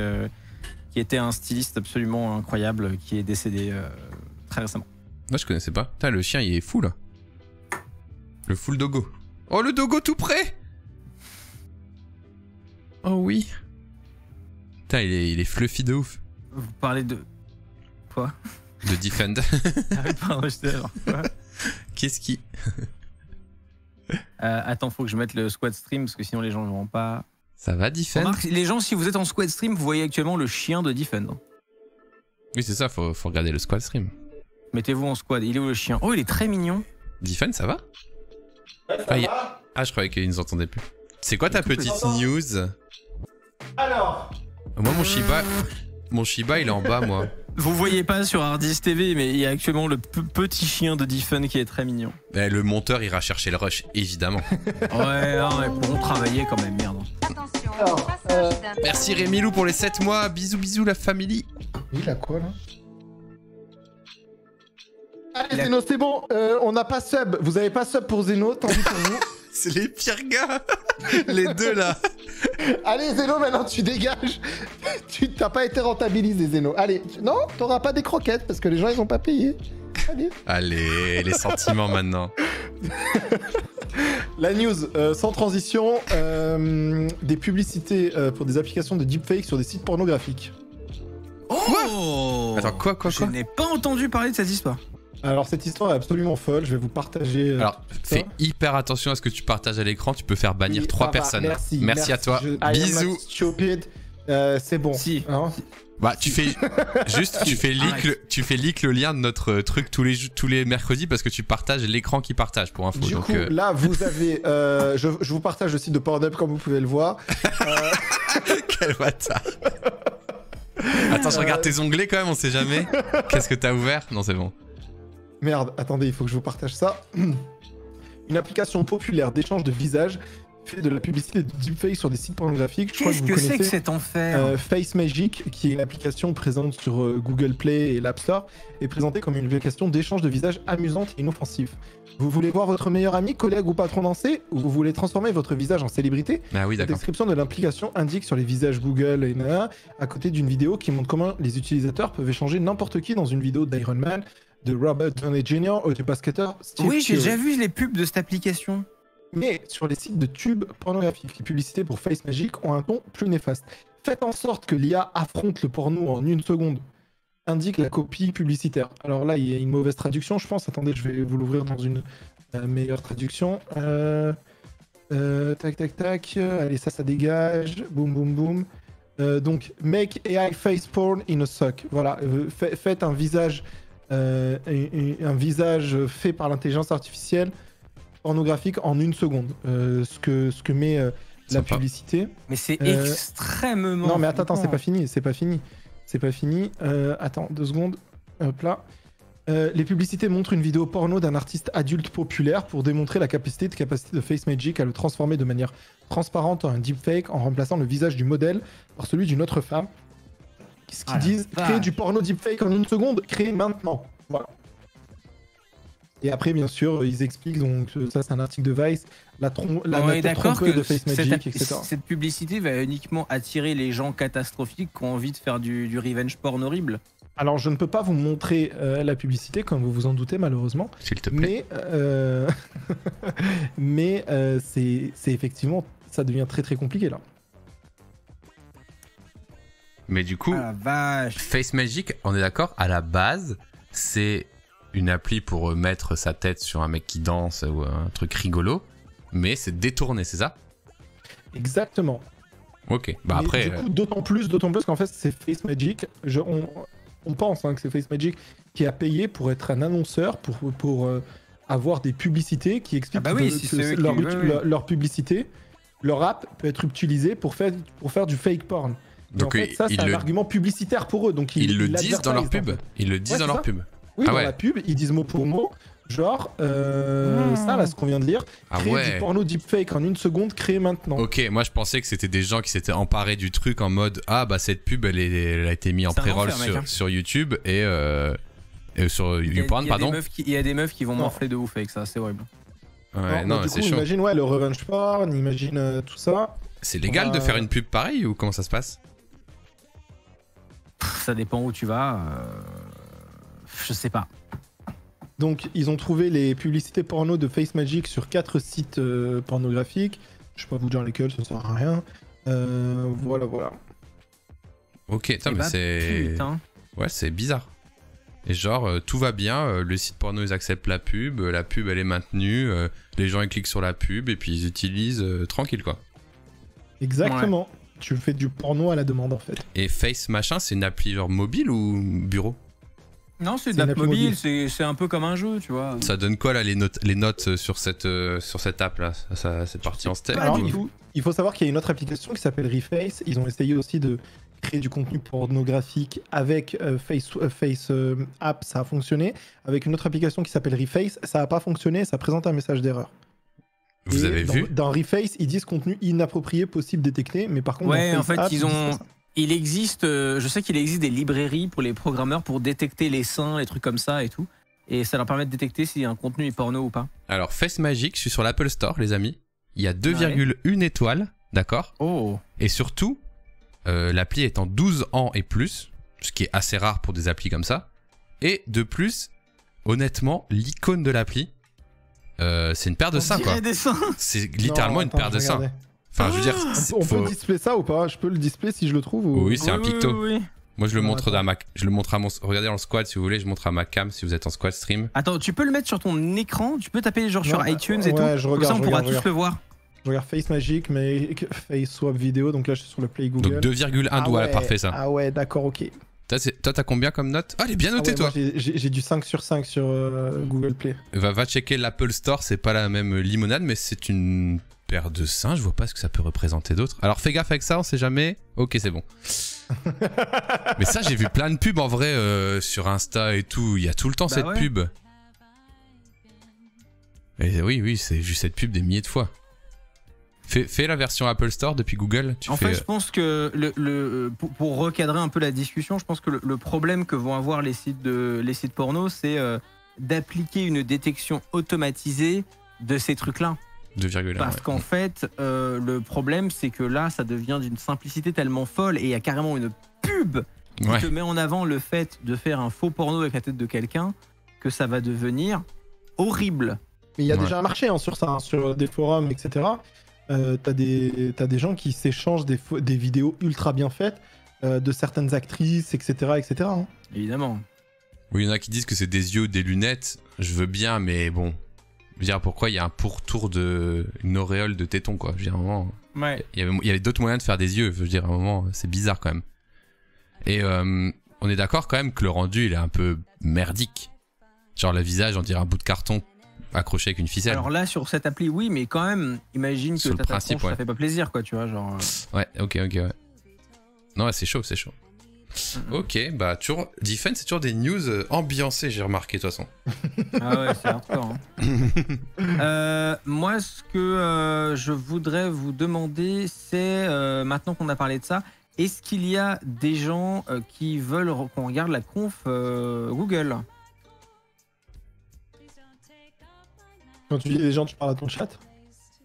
était un styliste absolument incroyable qui est décédé très récemment. Moi, je connaissais pas. Putain, le chien, il est fou là. Le full dogo. Oh, le dogo tout près! Oh oui. Putain, il est fluffy de ouf. Vous parlez de... Quoi? De Defend. Pardon, j'étais alors. Quoi? Qu'est-ce qui... Attends, faut que je mette le squad stream parce que sinon les gens ne verront pas. Ça va, Defend? Remarque, les gens, si vous êtes en squad stream, vous voyez actuellement le chien de Defend. Oui, c'est ça, faut regarder le squad stream. Mettez-vous en squad. Il est où le chien? Oh, il est très mignon. Defend, ça va? Ouais, ça va. Ah, je croyais qu'ils nous entendaient plus. C'est quoi ta petite news? Alors. Moi, mon Shiba, il est en bas, moi. Vous voyez pas sur Hardis TV, mais il y a actuellement le petit chien de Defun qui est très mignon. Eh, le monteur ira chercher le rush, évidemment. Ouais, non, mais bon, travailler quand même, merde. Attention, Alors, passage d'un... Merci Rémilou pour les 7 mois. Bisous, bisous, la famille. Il a quoi là? Allez, Zeno, c'est bon. On n'a pas sub. Vous avez pas sub pour Zeno, tant pis pour vous. C'est les pires gars. Les deux là. Allez, Zeno, maintenant tu dégages. Tu t'as pas été rentabilisé, Zeno. Allez, non, t'auras pas des croquettes parce que les gens ils ont pas payé. Allez. Allez, les sentiments maintenant. La news, sans transition, des publicités pour des applications de deepfake sur des sites pornographiques. Oh Attends, quoi Je n'ai pas entendu parler de cette histoire. Alors cette histoire est absolument folle, je vais vous partager. Alors, fais hyper attention à ce que tu partages à l'écran, tu peux faire bannir Oui, 3 ça va, personnes. Merci à toi. I am Bisous. not stupid. C'est bon. Si. Hein, Bah, tu fais juste, tu fais leak le lien de notre truc tous les mercredis parce que tu partages l'écran qui partage pour info. du Donc, coup, là, vous avez. Je vous partage le site de Pornhub comme vous pouvez le voir. quel bâtard. Attends, je regarde tes onglets quand même, on sait jamais. Qu'est-ce que t'as ouvert? Non, c'est bon. Merde, attendez, il faut que je vous partage ça. Une application populaire d'échange de visages fait de la publicité de deepfake sur des sites pornographiques. Je crois Qu'est-ce vous que c'est que connaissez. cet enfer? Face Magic, qui est une application présente sur Google Play et l'App Store, est présentée comme une application d'échange de visages amusante et inoffensive. Vous voulez voir votre meilleur ami, collègue ou patron danser, ou vous voulez transformer votre visage en célébrité? Ah oui, La d'accord. description de l'application indique sur les visages Google et nana, à côté d'une vidéo qui montre comment les utilisateurs peuvent échanger n'importe qui dans une vidéo d'Iron Man, de Robert Downey Jr. ou du basketteur Steve Oui, j'ai Curry. déjà vu les pubs de cette application. Mais sur les sites de tubes pornographiques, les publicités pour Face Magic ont un ton plus néfaste. Faites en sorte que l'IA affronte le porno en 1 seconde, indique la copie publicitaire. Alors là, il y a une mauvaise traduction, je pense. Attendez, je vais vous l'ouvrir dans une meilleure traduction. Tac, tac, tac. Allez, ça dégage. Boum, boum, boum. Donc, make AI face porn in a sock. Voilà, faites un visage fait par l'intelligence artificielle pornographique en 1 seconde. Ce que met la Sympa. publicité. Mais c'est Euh, extrêmement. Non, mais attends, c'est flippant. pas fini. Attends, 2 secondes. Hop là. Les publicités montrent une vidéo porno d'un artiste adulte populaire pour démontrer la capacité de Face Magic à le transformer de manière transparente en un deepfake en remplaçant le visage du modèle par celui d'une autre femme. Ce qu'ils Ah la disent, vache. créer du porno deepfake en 1 seconde, créer maintenant. Voilà. Et après, bien sûr, ils expliquent, donc ça c'est un article de Vice, la On est méthode d'accord trompeuse que de Face Magic, etc. cette publicité va uniquement attirer les gens catastrophiques qui ont envie de faire du revenge porn horrible. Alors, je ne peux pas vous montrer la publicité, comme vous vous en doutez, malheureusement. S'il te plaît. Mais, c'est effectivement, ça devient très très compliqué là. Mais du coup, Ah la vache. Face Magic, on est d'accord, à la base, c'est une appli pour mettre sa tête sur un mec qui danse ou un truc rigolo, mais c'est détourné, c'est ça? Exactement. Ok, bah Mais après, du coup, d'autant plus qu'en fait, c'est Face Magic. On pense que c'est Face Magic qui a payé pour être un annonceur, pour avoir des publicités qui expliquent Ah bah oui, que si c'est eux qui- oui, oui. leur publicité, leur app peut être utilisée pour faire du fake porn. Et donc en fait, ça, c'est un argument publicitaire pour eux. Donc ils le ils disent dans leur l'advertisent, pub. en fait. Ils le disent Ouais, dans c'est leur ça. pub. Oui, Ah dans ouais. la pub, ils disent mot pour mot, genre, ça, là, ce qu'on vient de lire, Ah créer ouais. du porno deepfake en 1 seconde, créer maintenant. Ok, moi je pensais que c'était des gens qui s'étaient emparés du truc en mode ah bah cette pub elle a été mise en C'est un pré-roll enfer, mec, hein. sur YouTube et sur YouPorn, Il y a pardon. il y a des meufs qui vont Non. morfler de ouf avec ça, c'est horrible. Ouais, Non, non, du c'est coup, chaud. imagine le revenge porn, imagine tout ça. C'est légal de Ouais. faire une pub pareille ou comment ça se passe? Ça dépend où tu vas. Je sais pas. Donc, ils ont trouvé les publicités porno de Face Magic sur 4 sites pornographiques. Je vais pas vous dire lesquels, ça sert à rien. Voilà. Ok, putain, Eh mais bah, c'est. putain. Ouais, c'est bizarre. Et genre, tout va bien, le site porno ils acceptent la pub elle est maintenue, les gens ils cliquent sur la pub et puis ils utilisent tranquille quoi. Exactement. Tu fais du porno à la demande, en fait. Et Face machin, c'est une appli genre mobile ou bureau? Non, c'est de C'est une l'app appli mobile, mobile. c'est un peu comme un jeu, tu vois. Ça donne quoi là les notes sur cette app là? C'est parti en step. Alors, ou- il faut savoir qu'il y a une autre application qui s'appelle Reface. Ils ont essayé aussi de créer du contenu pornographique avec Face App, ça a fonctionné. Avec une autre application qui s'appelle Reface, ça n'a pas fonctionné, ça présente un message d'erreur. Vous Et avez dans, vu? Dans Reface, ils disent contenu inapproprié possible détecté, mais par contre, Ouais, dans en Face fait, App, ils disent ont. pas ça. Il existe, je sais qu'il existe des librairies pour les programmeurs pour détecter les seins, les trucs comme ça et tout. Et ça leur permet de détecter si un contenu est porno ou pas. Alors Face Magic, je suis sur l'Apple Store les amis. Il y a 2,1 étoiles, d'accord? Oh. Et surtout, l'appli est en 12 ans et plus, ce qui est assez rare pour des applis comme ça. Et de plus, honnêtement, l'icône de l'appli, c'est une paire de seins quoi. Des seins. C'est littéralement Non, une attends, paire de je seins. regardais. Enfin, je veux dire, On faut- peut display ça ou pas? Je peux le display si je le trouve ou... Oui, c'est un picto. Oui. Moi, je le Non, montre attends. je le montre à mon, regardez en squad si vous voulez, je montre à ma cam si vous êtes en squad stream. Attends, tu peux le mettre sur ton écran. Tu peux taper genre sur Non, iTunes et ouais, tout. je Comme regarde, ça, on pourra je tous le voir. Je regarde Face Magic, mais Face Swap vidéo, donc là je suis sur le Play Google. Donc 2,1 doigts, ouais, parfait ça. Ah ouais, d'accord, ok. Toi, t'as combien comme note? Ah, elle est bien Ah notée ouais, toi. moi, j'ai du 5 sur 5 sur Google Play. Va checker l'Apple Store, c'est pas la même limonade, mais c'est une paire de seins, je vois pas ce que ça peut représenter d'autre. Alors fais gaffe avec ça, on sait jamais. Ok, c'est bon. Mais ça, j'ai vu plein de pubs en vrai sur Insta et tout. Il y a tout le temps Bah cette ouais. pub. Et oui, c'est juste cette pub des milliers de fois. Fais la version Apple Store depuis Google. En fait, je pense que pour recadrer un peu la discussion, je pense que le problème que vont avoir les sites porno, c'est d'appliquer une détection automatisée de ces trucs-là. 2,1. Parce qu'en fait, le problème, c'est que là, ça devient d'une simplicité tellement folle et il y a carrément une pub qui te met en avant le fait de faire un faux porno avec la tête de quelqu'un, que ça va devenir horrible. Mais il y a déjà un marché sur ça, sur des forums, etc. T'as des gens qui s'échangent des vidéos ultra bien faites de certaines actrices, etc. etc. hein. Évidemment. Oui, il y en a qui disent que c'est des yeux ou des lunettes. Je veux bien, mais bon. Je veux dire, pourquoi il y a un pourtour une auréole de téton, quoi. Je veux dire, à un moment, il y avait d'autres moyens de faire des yeux. Je veux dire, à un moment, c'est bizarre quand même. Et on est d'accord quand même que le rendu, il est un peu merdique. Genre, le visage, on dirait un bout de carton accroché avec une ficelle. Alors là, sur cette appli, oui, mais quand même, imagine que ta tronche, ça fait pas plaisir, quoi, tu vois, genre... Ouais, ok, ouais. Non, c'est chaud. Ok, bah toujours, Diffen, c'est toujours des news ambiancées, j'ai remarqué de toute façon. Ah ouais, c'est hardcore. Hein. Moi, ce que je voudrais vous demander, c'est, maintenant qu'on a parlé de ça, est-ce qu'il y a des gens qui veulent qu'on regarde la conf Google? Quand tu dis les gens, tu parles à ton chat?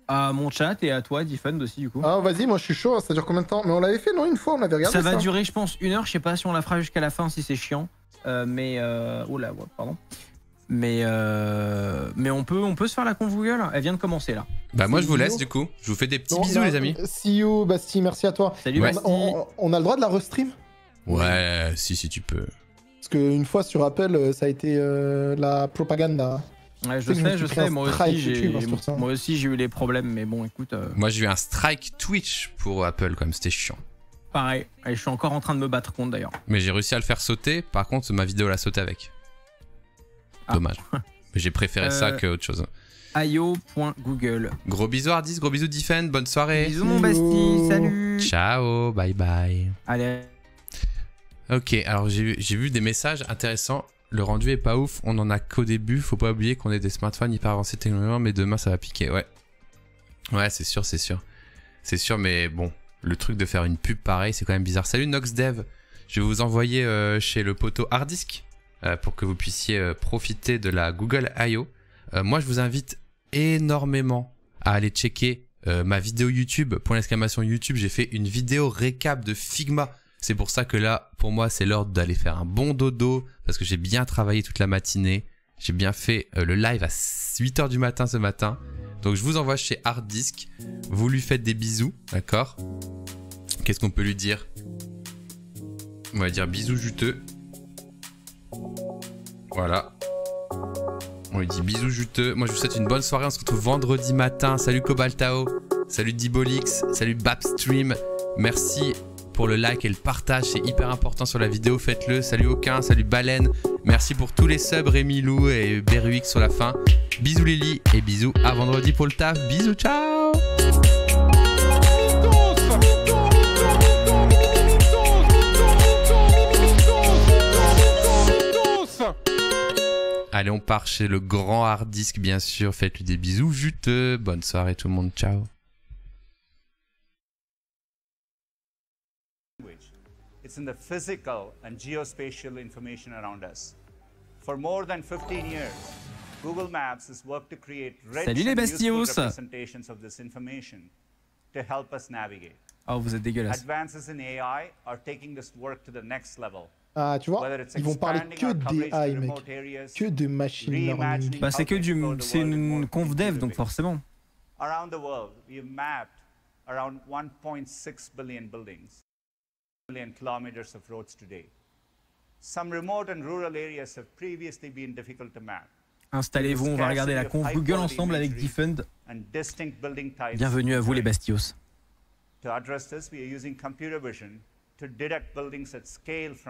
À mon chat et à toi, Diffen aussi, du coup. Ah, vas-y, moi je suis chaud, ça dure combien de temps? Mais on l'avait fait, non? Une fois, on avait regardé ça. Ça va durer, je pense, 1 heure. Je sais pas si on la fera jusqu'à la fin, si c'est chiant. Oh là, ouais, pardon. Mais on peut se faire la conf Google. Elle vient de commencer là. Bah moi je vous laisse du coup. Je vous fais des petits bisous les amis. See you Basti, merci à toi. Salut Basti. On a le droit de la restream? Ouais, si tu peux. Parce qu'une fois sur Apple, ça a été la propagande. Ouais, je sais, moi aussi j'ai eu les problèmes, mais bon, écoute. Moi j'ai eu un strike Twitch pour Apple, comme c'était chiant. Pareil, et je suis encore en train de me battre contre d'ailleurs. Mais j'ai réussi à le faire sauter, par contre ma vidéo l'a sauté avec. Dommage. Mais j'ai préféré ça que autre chose. io.google. Gros bisous Hardis, gros bisous Diffen, bonne soirée. Bisous mon Basti, salut. Ciao, bye bye. Allez. Ok, alors j'ai vu des messages intéressants. Le rendu est pas ouf, on en a qu'au début. Faut pas oublier qu'on est des smartphones hyper avancés technologiquement, mais demain ça va piquer. Ouais, c'est sûr. C'est sûr, mais bon, le truc de faire une pub pareil, c'est quand même bizarre. Salut NoxDev, je vais vous envoyer chez le poteau Hardisk pour que vous puissiez profiter de la Google I.O. Moi, je vous invite énormément à aller checker ma vidéo YouTube. Pour l'exclamation YouTube, j'ai fait une vidéo récap de Figma. C'est pour ça que là, pour moi, c'est l'heure d'aller faire un bon dodo parce que j'ai bien travaillé toute la matinée. J'ai bien fait le live à 8h du matin ce matin. Donc, je vous envoie chez Hardisk. Vous lui faites des bisous, d'accord? Qu'est-ce qu'on peut lui dire? On va dire bisous juteux. Voilà. On lui dit bisous juteux. Moi, je vous souhaite une bonne soirée. On se retrouve vendredi matin. Salut Cobaltao. Salut Dibolix. Salut Babstream. Merci pour le like et le partage, c'est hyper important sur la vidéo, faites-le. Salut Aucun, salut Baleine, merci pour tous les subs, Rémi Lou et Beruix sur la fin. Bisous Lily et bisous à vendredi pour le taf. Bisous, ciao. Allez, on part chez le grand Hardisk, bien sûr. Faites-lui des bisous juteux. Bonne soirée tout le monde, ciao. It's in the physical and geospatial information around us. For more than 15 years, Google Maps has worked to create rich and useful representations of this information to help us navigate. Oh, vous êtes dégueulasse. Advances in AI are taking this work to the next level. Ah, tu vois, ils vont parler que d'AI, mec. Que de machine learning. Bah, c'est une conf dev, donc forcément. Around the world, we've mapped around 1.6 billion buildings. Million kilometers of roads today. Some remote and rural areas have previously been difficult to map. Installez-vous, on va regarder la conf Google ensemble avec Diffen. Bienvenue à vous les Bastios. To address this, we are using computer vision to detect buildings at scale from